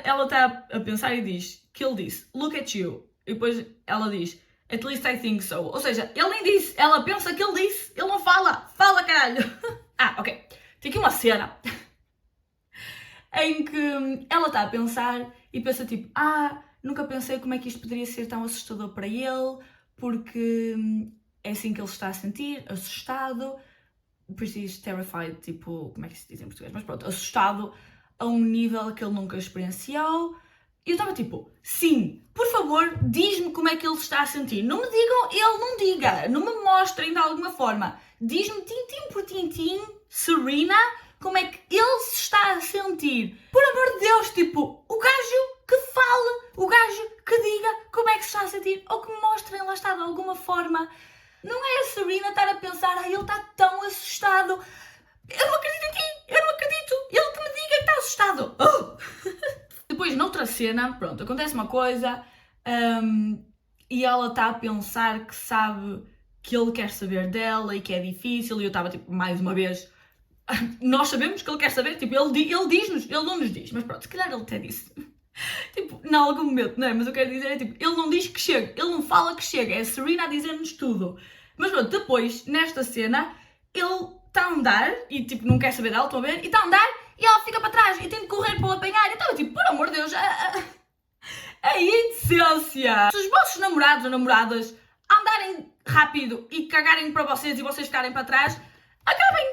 ela está a pensar e diz, que ele disse, look at you, e depois ela diz, at least I think so, ou seja, ele nem disse, ela pensa que ele disse, ele não fala, fala caralho. Ok, tem aqui uma cena em que ela está a pensar e pensa tipo, nunca pensei como é que isto poderia ser tão assustador para ele, porque é assim que ele está a sentir, assustado, depois diz terrified, tipo, como é que se diz em português, mas pronto, assustado a um nível que ele nunca experienciou. E eu estava tipo, sim, por favor, diz-me como é que ele se está a sentir. Não me digam, ele não diga, não me mostrem de alguma forma. Diz-me tintim por tintim, Serena, como é que ele se está a sentir. Por amor de Deus, tipo, o gajo que fale, o gajo que diga como é que se está a sentir, ou que me mostrem, lá está, de alguma forma. Não é a Serena estar a pensar, ele está tão assustado. Eu não acredito em ti, eu não acredito, ele que me diga que está assustado. Depois, noutra cena, pronto, acontece uma coisa e ela está a pensar que sabe que ele quer saber dela e que é difícil, e eu estava tipo, mais uma vez, nós sabemos que ele quer saber, tipo, ele diz-nos, ele não nos diz, mas pronto, se calhar ele até disse. Tipo, em algum momento, não é? Mas eu quero dizer é tipo, ele não diz que chega, ele não fala que chega, é a Serena a dizer-nos tudo. Mas pronto, depois, nesta cena, ele está a andar e tipo, não quer saber dela, estão a ver? E está a andar e ela fica para trás e tem de correr para o apanhar. E estava tipo, por amor de Deus, a indecência! Se os vossos namorados ou namoradas andarem rápido e cagarem para vocês e vocês ficarem para trás, acabem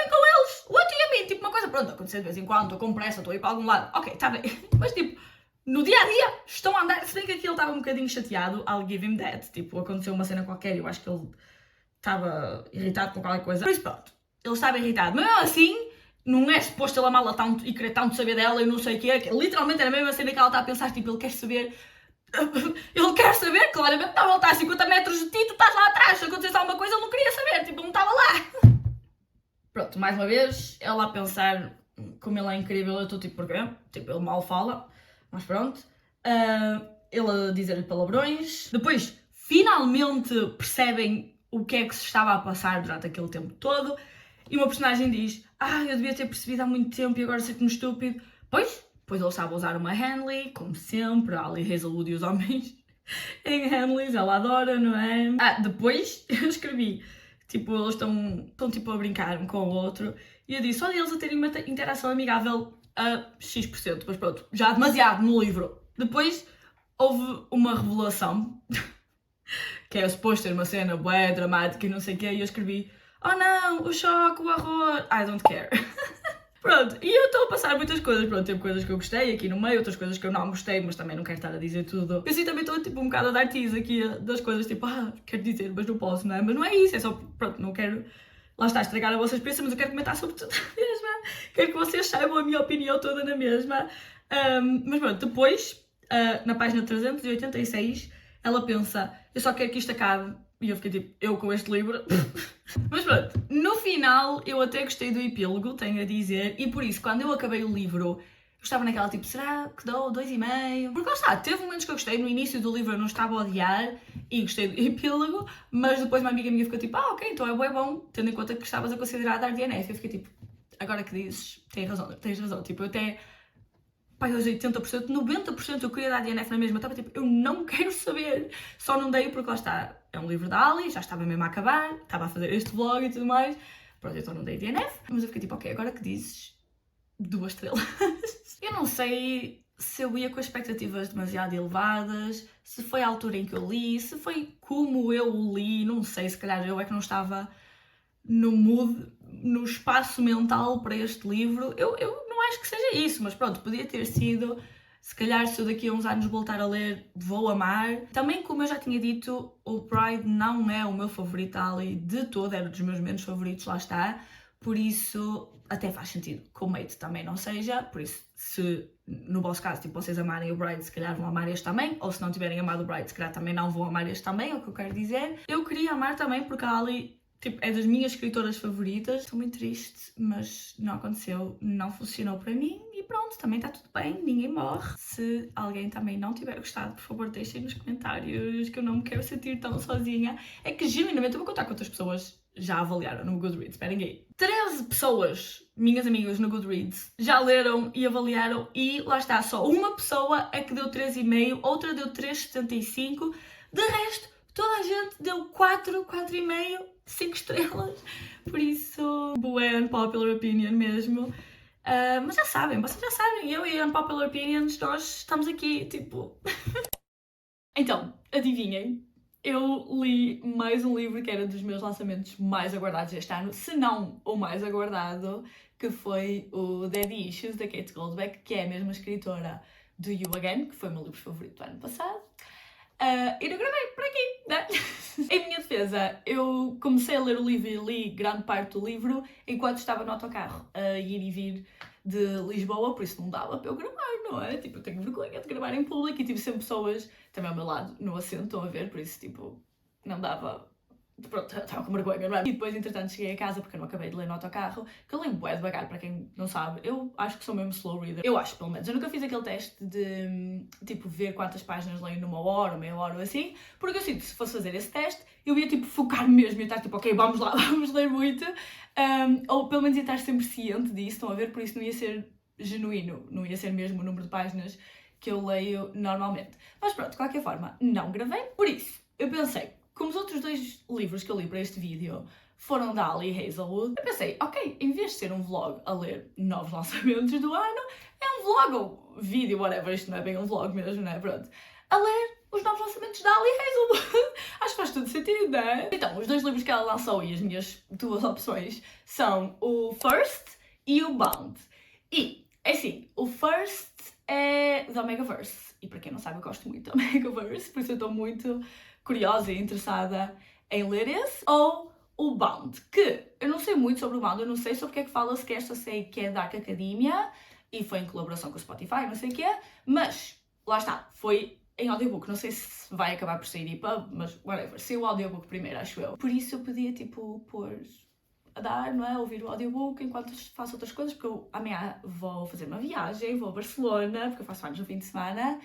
com eles! What do you mean? Tipo, uma coisa, pronto, acontecer de vez em quando, estou com pressa, estou a ir para algum lado, ok, está bem. Mas tipo, no dia a dia, estão a andar, se bem que aqui ele estava um bocadinho chateado, I'll give him that. Tipo, aconteceu uma cena qualquer e eu acho que ele estava irritado com qualquer coisa. Por isso, pronto, ele estava irritado, mas mesmo assim, não é suposto ele amá-la tanto e querer tanto saber dela e não sei o quê, que literalmente era a mesma cena que ela está a pensar, tipo, ele quer saber. Ele quer saber, claramente, não, ele está a 50 metros de ti, tu estás lá atrás, se acontecesse alguma coisa ele não queria saber, tipo, ele não estava lá. Pronto, mais uma vez, ela a pensar como ele é incrível, eu estou tipo, porquê? Tipo, ele mal fala, mas pronto. Ele a dizer-lhe palavrões. Depois, finalmente percebem o que é que se estava a passar durante aquele tempo todo. E uma personagem diz, eu devia ter percebido há muito tempo e agora sei-me estúpido. Pois ele sabe usar uma Henley, como sempre, a Ali Hazelwood e os homens em Henleys, ela adora, não é? Depois eu escrevi, tipo, eles estão tipo a brincar um com o outro e eu disse, olha eles a terem uma interação amigável a X%, mas pronto, já demasiado no livro. Depois houve uma revelação, que é suposto ter uma cena bué, dramática e não sei o quê, e eu escrevi, oh não, o choque, o horror, I don't care. Pronto, e eu estou a passar muitas coisas, pronto, teve coisas que eu gostei aqui no meio, outras coisas que eu não gostei, mas também não quero estar a dizer tudo. Eu sim também estou tipo um bocado a dar tease aqui das coisas, tipo, quero dizer, mas não posso, não é? Mas não é isso, é só, pronto, não quero, lá está, estragar a vossa experiência, mas eu quero comentar sobre tudo na mesma, quero que vocês saibam a minha opinião toda na mesma. Mas pronto, depois, na página 386, ela pensa, eu só quero que isto acabe. E eu fiquei tipo, eu com este livro. Mas pronto, no final eu até gostei do epílogo, tenho a dizer, e por isso, quando eu acabei o livro, eu estava naquela tipo, será que dou 2,5? Porque lá está, teve momentos que eu gostei, no início do livro eu não estava a odiar, e gostei do epílogo, mas depois uma amiga minha ficou tipo, ok, então é bué bom, tendo em conta que estavas a considerar dar DNF. Eu fiquei tipo, agora que dizes, tens razão. Tipo, eu até, pai, aos 80%, 90% eu queria dar DNF na mesma. Estava tipo, eu não quero saber. Só não dei porque lá está, é um livro da Ali, já estava mesmo a acabar, estava a fazer este vlog e tudo mais. Pronto, então não dei DNF. Mas eu fiquei tipo, ok, agora que dizes, 2 estrelas. Eu não sei se eu ia com expectativas demasiado elevadas, se foi a altura em que eu li, se foi como eu o li, não sei, se calhar eu é que não estava no mood, no espaço mental para este livro. Eu não acho que seja isso, mas pronto, podia ter sido. Se calhar se eu daqui a uns anos voltar a ler, vou amar. Também, como eu já tinha dito, o Pride não é o meu favorito ali de todo, era dos meus menos favoritos, lá está. Por isso, até faz sentido que o Mate também não seja. Por isso, se no vosso caso, tipo, vocês amarem o Bride, se calhar vão amar este também. Ou se não tiverem amado o Bride, se calhar também não vão amar este também, é o que eu quero dizer. Eu queria amar também porque a Ali, tipo, é das minhas escritoras favoritas. Estou muito triste, mas não aconteceu, não funcionou para mim. E pronto, também está tudo bem, ninguém morre. Se alguém também não tiver gostado, por favor, deixem nos comentários, que eu não me quero sentir tão sozinha. É que, genuinamente, eu vou contar quantas pessoas já avaliaram no Goodreads. Esperem aí. 13 pessoas, minhas amigas no Goodreads, já leram e avaliaram, e lá está, só uma pessoa é que deu 3,5, outra deu 3,75. De resto, toda a gente deu 4, 4,5, 5 estrelas. Por isso, bué unpopular opinion mesmo. Mas já sabem, vocês já sabem, eu e Unpopular Opinions, nós estamos aqui, tipo... Então, adivinhem, eu li mais um livro que era dos meus lançamentos mais aguardados este ano, se não o mais aguardado, que foi o Daddy Issues, da Kate Goldbeck, que é a mesma escritora do You Again, que foi o meu livro favorito do ano passado. E eu gravei por aqui, né? Em minha defesa, eu comecei a ler o livro e li grande parte do livro enquanto estava no autocarro a ir e vir de Lisboa, por isso não dava para eu gravar, não é? Tipo, eu tenho vergonha de gravar em público e tive sempre pessoas também ao meu lado no assento, estão a ver, por isso, tipo, não dava. Pronto, estava com vergonha, não é? E depois, entretanto, cheguei a casa porque eu não acabei de ler no autocarro, que eu leio bué devagar, para quem não sabe. Eu acho que sou mesmo slow reader. Eu acho, pelo menos. Eu nunca fiz aquele teste de, tipo, ver quantas páginas leio numa hora, meia hora ou assim, porque eu sinto que se fosse fazer esse teste, eu ia, tipo, focar mesmo e estar, tipo, ok, vamos lá, vamos ler muito. Ou pelo menos ia estar sempre ciente disso, estão a ver? Por isso não ia ser genuíno, não ia ser mesmo o número de páginas que eu leio normalmente. Mas pronto, de qualquer forma, não gravei. Por isso, eu pensei, como os outros 2 livros que eu li para este vídeo foram da Ali Hazelwood, eu pensei, ok, em vez de ser um vlog a ler novos lançamentos do ano, é um vlog ou vídeo, whatever, isto não é bem um vlog mesmo, não é? Pronto. A ler os novos lançamentos da Ali Hazelwood. Acho que faz todo sentido, não é? Então, os 2 livros que ela lançou e as minhas 2 opções são o First e o Bound. E, é assim, o First é da Omegaverse. E para quem não sabe, eu gosto muito da Omegaverse, por isso eu estou muito curiosa e interessada em ler esse. Ou o Bound, que eu não sei muito sobre o Bound, eu não sei sobre o que é que fala sequer, só sei que é Dark Academia e foi em colaboração com o Spotify, não sei o que é, mas lá está, foi em audiobook, não sei se vai acabar por sair EPUB, mas whatever, saiu o audiobook primeiro, acho eu. Por isso eu podia, tipo, pôr a dar, não é? Ouvir o audiobook enquanto faço outras coisas, porque eu amanhã vou fazer uma viagem, vou a Barcelona, porque eu faço anos no fim de semana.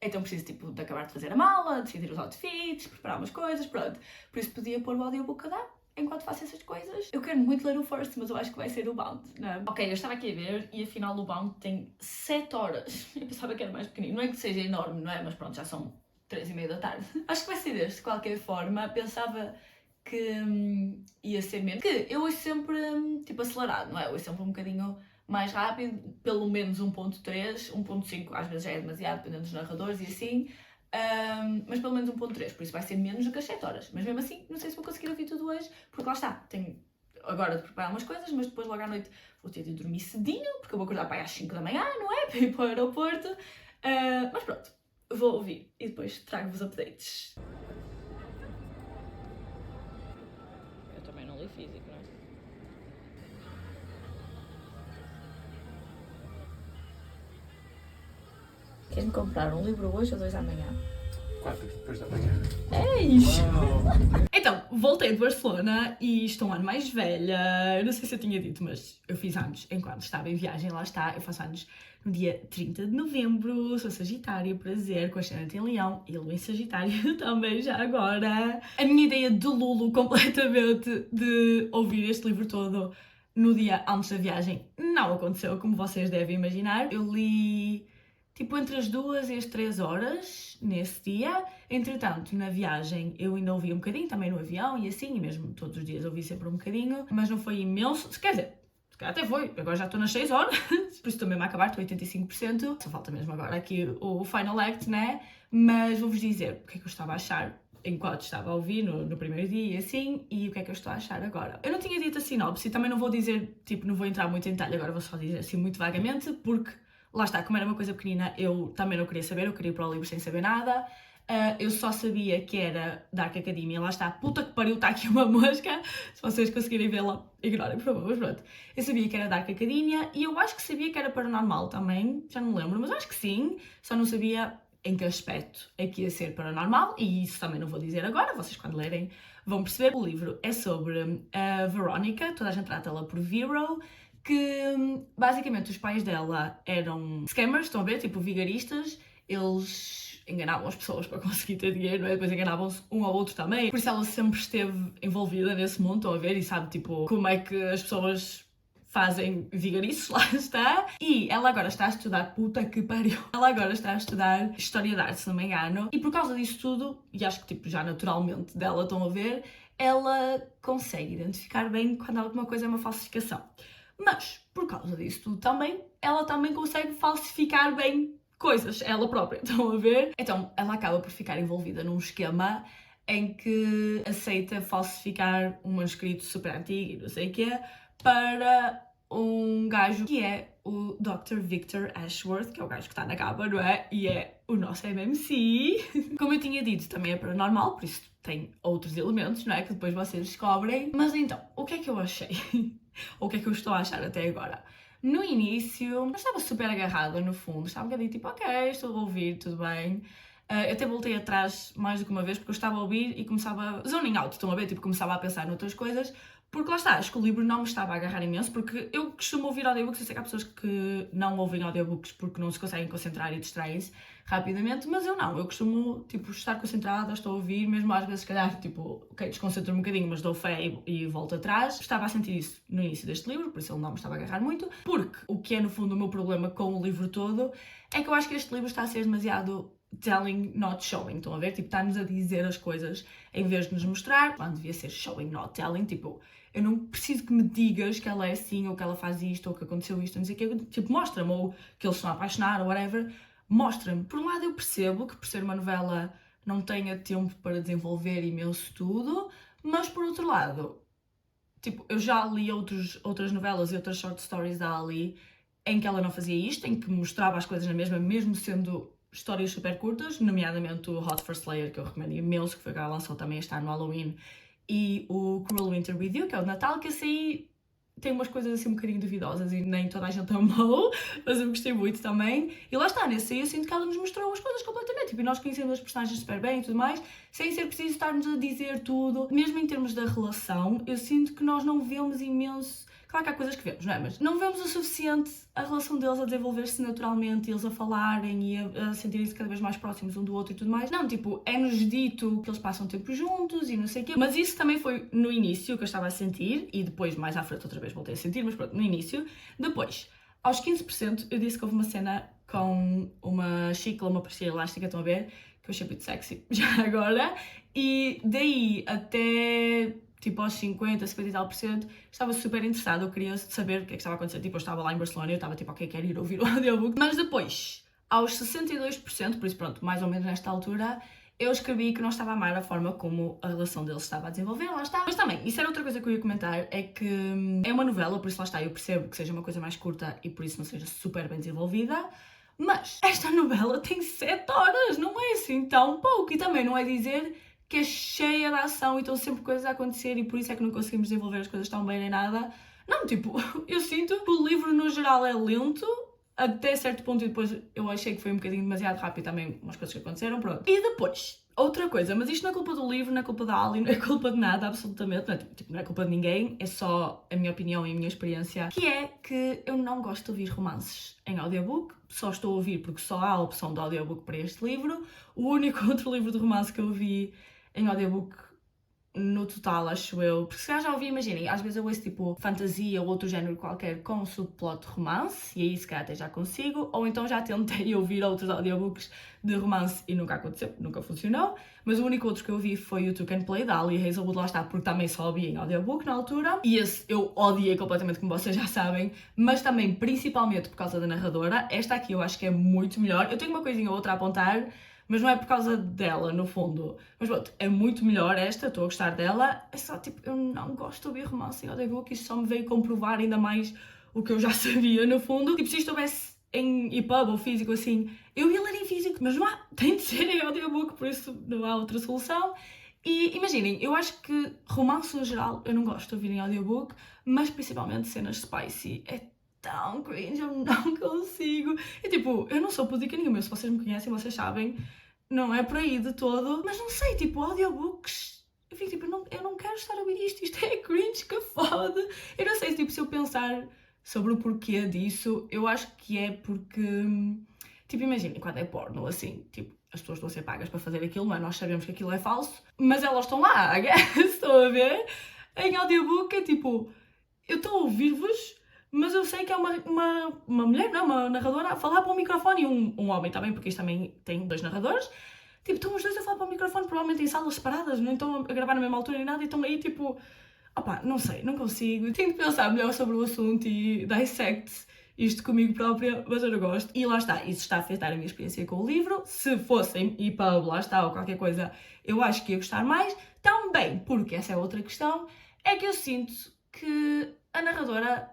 Então preciso, tipo, de acabar de fazer a mala, decidir os outfits, preparar umas coisas, pronto. Por isso podia pôr o audiobook a dar enquanto faço essas coisas. Eu quero muito ler o First, mas eu acho que vai ser o Bound, não é? Ok, eu estava aqui a ver e afinal o Bound tem 7 horas. Eu pensava que era mais pequenino. Não é que seja enorme, não é? Mas pronto, já são 3:30 da tarde. Acho que vai ser deste, de qualquer forma. Pensava que ia ser menos. Que eu ouço sempre, tipo, acelerado, não é? Eu ouço sempre um bocadinho mais rápido, pelo menos 1.3, 1.5 às vezes já é demasiado, dependendo dos narradores e assim, mas pelo menos 1.3, por isso vai ser menos do que as 7 horas. Mas mesmo assim, não sei se vou conseguir ouvir tudo hoje, porque lá está, tenho agora de preparar umas coisas, mas depois logo à noite vou ter de dormir cedinho, porque eu vou acordar para aí às 5 da manhã, não é? Para ir para o aeroporto. Mas pronto, vou ouvir e depois trago-vos updates. Eu também não li físico, não é? Queres-me comprar um livro hoje ou 2 amanhã? 4 depois da manhã. É isso! Então, voltei de Barcelona e estou um ano mais velha. Eu não sei se eu tinha dito, mas eu fiz anos enquanto estava em viagem, lá está. Eu faço anos no dia 30 de novembro, sou Sagitário, prazer, com ascendente em Leão e Lua em Sagitário também já agora. A minha ideia de Lulu completamente de ouvir este livro todo no dia antes da viagem não aconteceu, como vocês devem imaginar. Eu li tipo entre as 2 e as 3 horas nesse dia. Entretanto, na viagem eu ainda ouvi um bocadinho, também no avião e assim, e mesmo todos os dias ouvi sempre um bocadinho, mas não foi imenso, quer dizer, se calhar até foi, agora já estou nas 6 horas, por isso estou mesmo a acabar, estou a 85%, só falta mesmo agora aqui o final act, né? Mas vou-vos dizer o que é que eu estava a achar enquanto estava a ouvir no primeiro dia e assim, e o que é que eu estou a achar agora. Eu não tinha dito a sinopse e também não vou dizer, tipo, não vou entrar muito em detalhe, agora vou só dizer assim muito vagamente, porque lá está, como era uma coisa pequenina, eu também não queria saber, eu queria ir para o livro sem saber nada. Eu só sabia que era Dark Academia, lá está, puta que pariu, está aqui uma mosca, se vocês conseguirem vê-la, ignorem por favor, mas pronto. Eu sabia que era Dark Academia e eu acho que sabia que era paranormal também, já não me lembro, mas acho que sim, só não sabia em que aspecto é que ia ser paranormal, e isso também não vou dizer agora, vocês quando lerem vão perceber. O livro é sobre a Veronica, toda a gente trata-la por Vero, que basicamente os pais dela eram scammers, estão a ver, tipo vigaristas, eles enganavam as pessoas para conseguir ter dinheiro, não é? Depois enganavam-se um ao outro também, por isso ela sempre esteve envolvida nesse mundo, estão a ver, e sabe tipo como é que as pessoas fazem vigarices, lá está. E ela agora está a estudar, puta que pariu, ela agora está a estudar História da Arte, se não me engano, e por causa disso tudo, e acho que tipo já naturalmente dela estão a ver, ela consegue identificar bem quando alguma coisa é uma falsificação. Mas, por causa disso tudo também, ela também consegue falsificar bem coisas, ela própria, estão a ver? Então, ela acaba por ficar envolvida num esquema em que aceita falsificar um manuscrito super antigo e não sei o quê, para um gajo que é o Dr. Victor Ashworth, que é o gajo que está na capa, não é? E é o nosso MMC. Como eu tinha dito, também é paranormal, por isso tem outros elementos, não é? Que depois vocês descobrem. Mas então, o que é que eu achei? Ou o que é que eu estou a achar até agora? No início, eu estava super agarrada no fundo, estava um bocadinho tipo, ok, estou a ouvir, tudo bem. Eu até voltei atrás mais do que uma vez porque eu estava a ouvir e começava, zoning out, estão a ver? Tipo, começava a pensar noutras coisas, porque lá está, acho que o livro não me estava a agarrar imenso, porque eu costumo ouvir audiobooks, eu sei que há pessoas que não ouvem audiobooks porque não se conseguem concentrar e distraem-se rapidamente, mas eu não, eu costumo, tipo, estar concentrada, estou a ouvir, mesmo às vezes, se calhar, tipo, ok, desconcentro-me um bocadinho, mas dou fé e volto atrás. Estava a sentir isso no início deste livro, por isso ele não me estava a agarrar muito, porque o que é, no fundo, o meu problema com o livro todo é que eu acho que este livro está a ser demasiado telling, not showing, estão a ver? Tipo, está-nos a dizer as coisas em vez de nos mostrar, quando devia ser showing, not telling, tipo, eu não preciso que me digas que ela é assim, ou que ela faz isto, ou que aconteceu isto, não sei o que, tipo, mostra-me, ou que eles estão a apaixonar, ou whatever, mostra-me. Por um lado eu percebo que por ser uma novela não tenha tempo para desenvolver imenso tudo, mas por outro lado, tipo, eu já li outras novelas e outras short stories da Ali em que ela não fazia isto, em que mostrava as coisas na mesma, mesmo sendo histórias super curtas, nomeadamente o Hot for Slayer, que eu recomendo imenso, que foi que ela lançou também este ano no Halloween, e o Cruel Winter with You, que é o de Natal, que esse aí tem umas coisas assim um bocadinho duvidosas e nem toda a gente amou, mas eu gostei muito também. E lá está, nesse aí eu sinto que ela nos mostrou as coisas completamente, tipo, e nós conhecemos as personagens super bem e tudo mais, sem ser preciso estarmos a dizer tudo. Mesmo em termos da relação, eu sinto que nós não vemos imenso. Claro que há coisas que vemos, não é? Mas não vemos o suficiente a relação deles a desenvolver-se naturalmente, eles a falarem e a sentirem-se cada vez mais próximos um do outro e tudo mais. Não, tipo, é-nos dito que eles passam tempo juntos e não sei o quê. Mas isso também foi no início que eu estava a sentir e depois, mais à frente, outra vez voltei a sentir, mas pronto, no início. Depois, aos 15%, eu disse que houve uma cena com uma chicla, uma pastilha elástica, estão a ver? Que eu achei muito sexy já agora. E daí até tipo aos 50, 50 e tal por cento, estava super interessada, eu queria saber o que é que estava a acontecer, tipo eu estava lá em Barcelona e eu estava tipo, ok, quero ir ouvir o audiobook, mas depois, aos 62%, por isso pronto, mais ou menos nesta altura, eu escrevi que não estava a amar a forma como a relação deles estava a desenvolver, lá está. Mas também, isso era outra coisa que eu ia comentar, é que é uma novela, por isso lá está, eu percebo que seja uma coisa mais curta e por isso não seja super bem desenvolvida, mas esta novela tem 7 horas, não é assim tão pouco, e também não é dizer que é cheia de ação e estão sempre coisas a acontecer e por isso é que não conseguimos desenvolver as coisas tão bem nem nada. Não, tipo, eu sinto que o livro no geral é lento, até certo ponto, e depois eu achei que foi um bocadinho demasiado rápido também, umas coisas que aconteceram, pronto. E depois, Outra coisa, mas isto não é culpa do livro, não é culpa da Ali, não é culpa de nada, absolutamente, não é, tipo, não é culpa de ninguém, é só a minha opinião e a minha experiência, que é que eu não gosto de ouvir romances em audiobook, só estou a ouvir porque só há a opção de audiobook para este livro. O único outro livro de romance que eu ouvi em audiobook no total, acho eu, porque se calhar já ouvi, imaginem, às vezes eu ouço tipo fantasia ou outro género qualquer com um subplot de romance, e aí se calhar até já consigo, ou então já tentei ouvir outros audiobooks de romance e nunca aconteceu, nunca funcionou, mas o único outro que eu ouvi foi o Took and Play, da Ali Hazelwood, lá está, porque também só ouvi em audiobook na altura, e esse eu odiei completamente, como vocês já sabem, mas também principalmente por causa da narradora. Esta aqui eu acho que é muito melhor, eu tenho uma coisinha ou outra a apontar, mas não é por causa dela, no fundo. Mas pronto, é muito melhor esta, estou a gostar dela. É só tipo, eu não gosto de ouvir romance em audiobook, isto só me veio comprovar ainda mais o que eu já sabia, no fundo. Tipo, se isto estivesse em EPUB ou físico assim, eu ia ler em físico, mas não há, tem de ser em audiobook, por isso não há outra solução. E imaginem, eu acho que romance no geral eu não gosto de ouvir em audiobook, mas principalmente cenas spicy. É tão cringe, eu não consigo. E tipo, eu não sou pudica nenhuma, se vocês me conhecem, vocês sabem, não é por aí de todo, mas não sei, tipo, audiobooks, eu fico tipo, eu não quero estar a ouvir isto é cringe, que foda. Eu não sei, tipo, se eu pensar sobre o porquê disso, eu acho que é porque, tipo, imaginem, quando é porno, assim, tipo, as pessoas estão a ser pagas para fazer aquilo, não é? Nós sabemos que aquilo é falso, mas elas estão lá, I guess, estão a ver? Em audiobook é tipo, eu estou a ouvir-vos, mas eu sei que é uma mulher, não, uma narradora a falar para o microfone e um homem também, porque isto também tem dois narradores. Tipo, estão os dois a falar para o microfone, provavelmente em salas separadas, não estão a gravar na mesma altura nem nada, e estão aí tipo, opá, não sei, não consigo. Tenho de pensar melhor sobre o assunto e dissect isto comigo própria, mas eu não gosto. E lá está, isso está a afetar a minha experiência com o livro. Se fossem EPUB, lá está, ou qualquer coisa, eu acho que ia gostar mais. Também, porque essa é outra questão, é que eu sinto que a narradora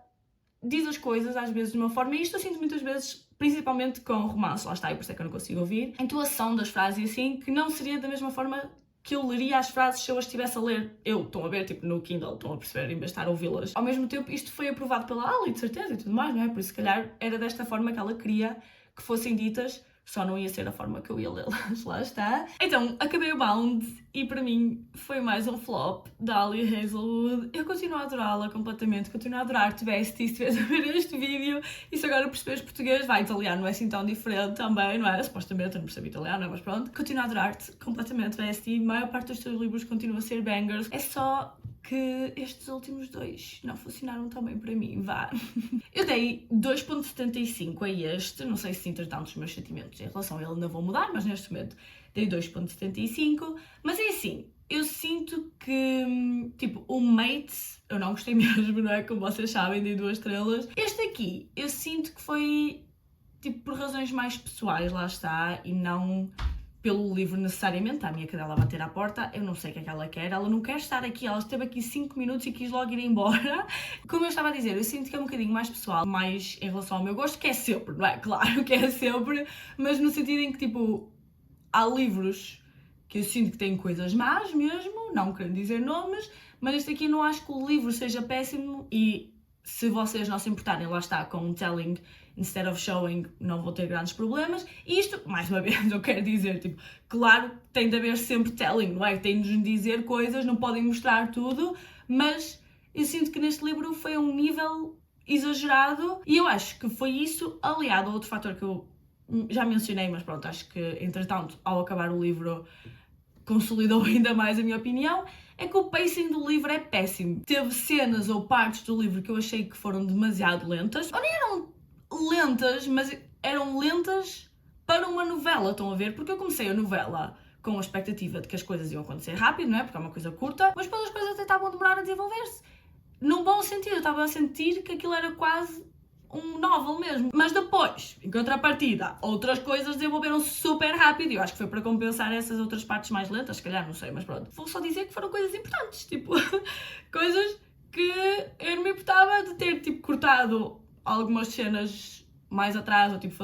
diz as coisas às vezes de uma forma, e isto eu sinto muitas vezes, principalmente com romance, lá está, e por isso é que eu não consigo ouvir, a entoação das frases e assim, que não seria da mesma forma que eu leria as frases se eu as estivesse a ler. Estão a ver, tipo, no Kindle, estão a perceber, em vez de estar a ouvi-las. Ao mesmo tempo, isto foi aprovado pela Ali, de certeza, e tudo mais, não é? Por isso, se calhar, era desta forma que ela queria que fossem ditas, só não ia ser a forma que eu ia lê-las, lá está. Então, acabei o Bound e para mim foi mais um flop da Ali Hazelwood. Eu continuo a adorá-la completamente, continuo a adorar-te, Bestie, se estiveres a ver este vídeo e se agora percebes português, vai, italiano não é assim tão diferente também, não é? Supostamente eu não percebo italiano, mas pronto. Continuo a adorar-te completamente, Bestie, a maior parte dos teus livros continua a ser bangers, é só que estes últimos dois não funcionaram tão bem para mim, vá. Eu dei 2.75 a este, não sei se entretanto os meus sentimentos em relação a ele ainda vão mudar, mas neste momento dei 2.75, mas é assim, eu sinto que, tipo, o Mate, eu não gostei mesmo, não é? Como vocês sabem, dei 2 estrelas. Este aqui, eu sinto que foi, tipo, por razões mais pessoais, lá está, e não pelo livro necessariamente. A minha cadela a bater à porta, eu não sei o que é que ela quer, ela não quer estar aqui, ela esteve aqui 5 minutos e quis logo ir embora. Como eu estava a dizer, eu sinto que é um bocadinho mais pessoal, mais em relação ao meu gosto, que é sempre, não é? Claro que é sempre, mas no sentido em que, tipo, há livros que eu sinto que têm coisas más mesmo, não querendo dizer nomes, mas este aqui não acho que o livro seja péssimo e se vocês não se importarem, lá está, com um telling instead of showing, não vou ter grandes problemas. E isto, mais uma vez, eu quero dizer, tipo, claro, tem de haver sempre telling, não é? Tem de nos dizer coisas, não podem mostrar tudo, mas eu sinto que neste livro foi a um nível exagerado e eu acho que foi isso aliado a outro fator que eu já mencionei, mas pronto, acho que entretanto, ao acabar o livro, consolidou ainda mais a minha opinião, é que o pacing do livro é péssimo. Teve cenas ou partes do livro que eu achei que foram demasiado lentas, ou nem eram lentas, mas eram lentas para uma novela, estão a ver? Porque eu comecei a novela com a expectativa de que as coisas iam acontecer rápido, não é? Porque é uma coisa curta, mas depois as coisas até estavam a demorar a desenvolver-se. Num bom sentido, eu estava a sentir que aquilo era quase um novel mesmo. Mas depois, em contrapartida, outras coisas desenvolveram-se super rápido e eu acho que foi para compensar essas outras partes mais lentas, se calhar, não sei, mas pronto. Vou só dizer que foram coisas importantes, tipo, coisas que eu não me importava de ter, tipo, cortado algumas cenas mais atrás, ou tipo,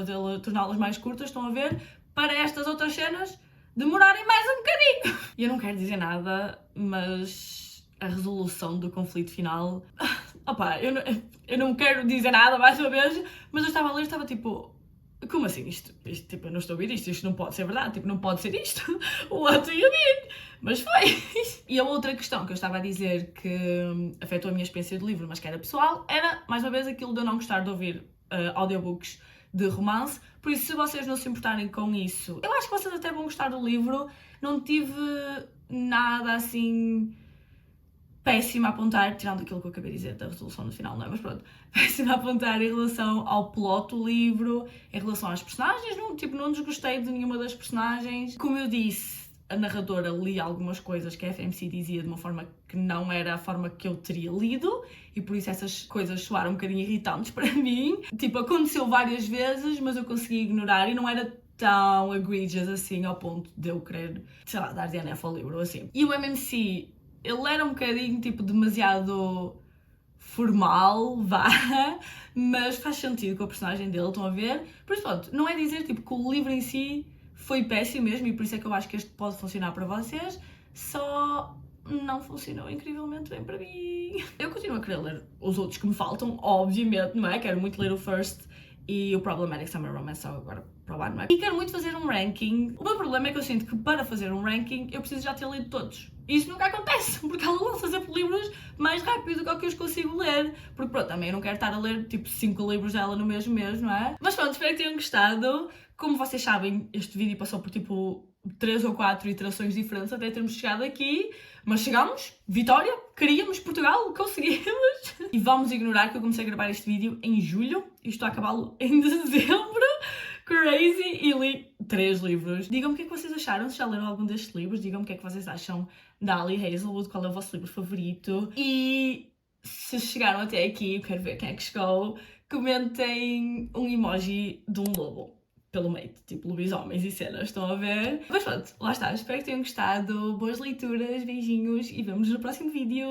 torná-las mais curtas, estão a ver, para estas outras cenas demorarem mais um bocadinho. E eu não quero dizer nada, mas a resolução do conflito final... Opa, eu não quero dizer nada mais uma vez, mas eu estava a ler e estava tipo... como assim isto, tipo, eu não estou a ouvir isto não pode ser verdade, tipo, não pode ser isto, what do you mean? Mas foi. E a outra questão que eu estava a dizer que afetou a minha experiência do livro, mas que era pessoal, era, mais uma vez, aquilo de eu não gostar de ouvir audiobooks de romance, por isso, se vocês não se importarem com isso, eu acho que vocês até vão gostar do livro, não tive nada assim péssimo a apontar, tirando aquilo que eu acabei de dizer da resolução no final, não é? Mas pronto, péssimo a apontar em relação ao plot do livro, em relação às personagens, não, tipo, não desgostei de nenhuma das personagens. Como eu disse, a narradora lia algumas coisas que a FMC dizia de uma forma que não era a forma que eu teria lido, e por isso essas coisas soaram um bocadinho irritantes para mim. Tipo, aconteceu várias vezes, mas eu consegui ignorar e não era tão egregious assim ao ponto de eu querer, sei lá, dar DNF ao livro ou assim. E o MMC, ele era um bocadinho, tipo, demasiado formal, vá, mas faz sentido com a personagem dele, estão a ver? Por isso, pronto, não é dizer, tipo, que o livro em si foi péssimo mesmo, e por isso é que eu acho que este pode funcionar para vocês, só não funcionou incrivelmente bem para mim. Eu continuo a querer ler os outros que me faltam, obviamente, não é? Quero muito ler o First e o Problematic Summer Romance, só agora para o ano, não é? E quero muito fazer um ranking. O meu problema é que eu sinto que para fazer um ranking eu preciso já ter lido todos. E isso nunca acontece, porque ela lança sempre livros mais rápido do que eu os consigo ler. Porque pronto, também eu não quero estar a ler tipo 5 livros dela no mesmo mês, não é? Mas pronto, espero que tenham gostado. Como vocês sabem, este vídeo passou por tipo 3 ou 4 iterações diferentes até termos chegado aqui. Mas chegamos, vitória, queríamos Portugal, conseguimos! E vamos ignorar que eu comecei a gravar este vídeo em julho e estou a acabá-lo em dezembro. Crazy! E li 3 livros. Digam-me o que é que vocês acharam, se já leram algum destes livros. Digam-me o que é que vocês acham da Ali Hazelwood, qual é o vosso livro favorito. E se chegaram até aqui, eu quero ver quem é que chegou, comentem um emoji de um lobo pelo meio, tipo lobisomens e cenas, estão a ver? Mas pronto, lá está, espero que tenham gostado, boas leituras, beijinhos e vemo-nos no próximo vídeo.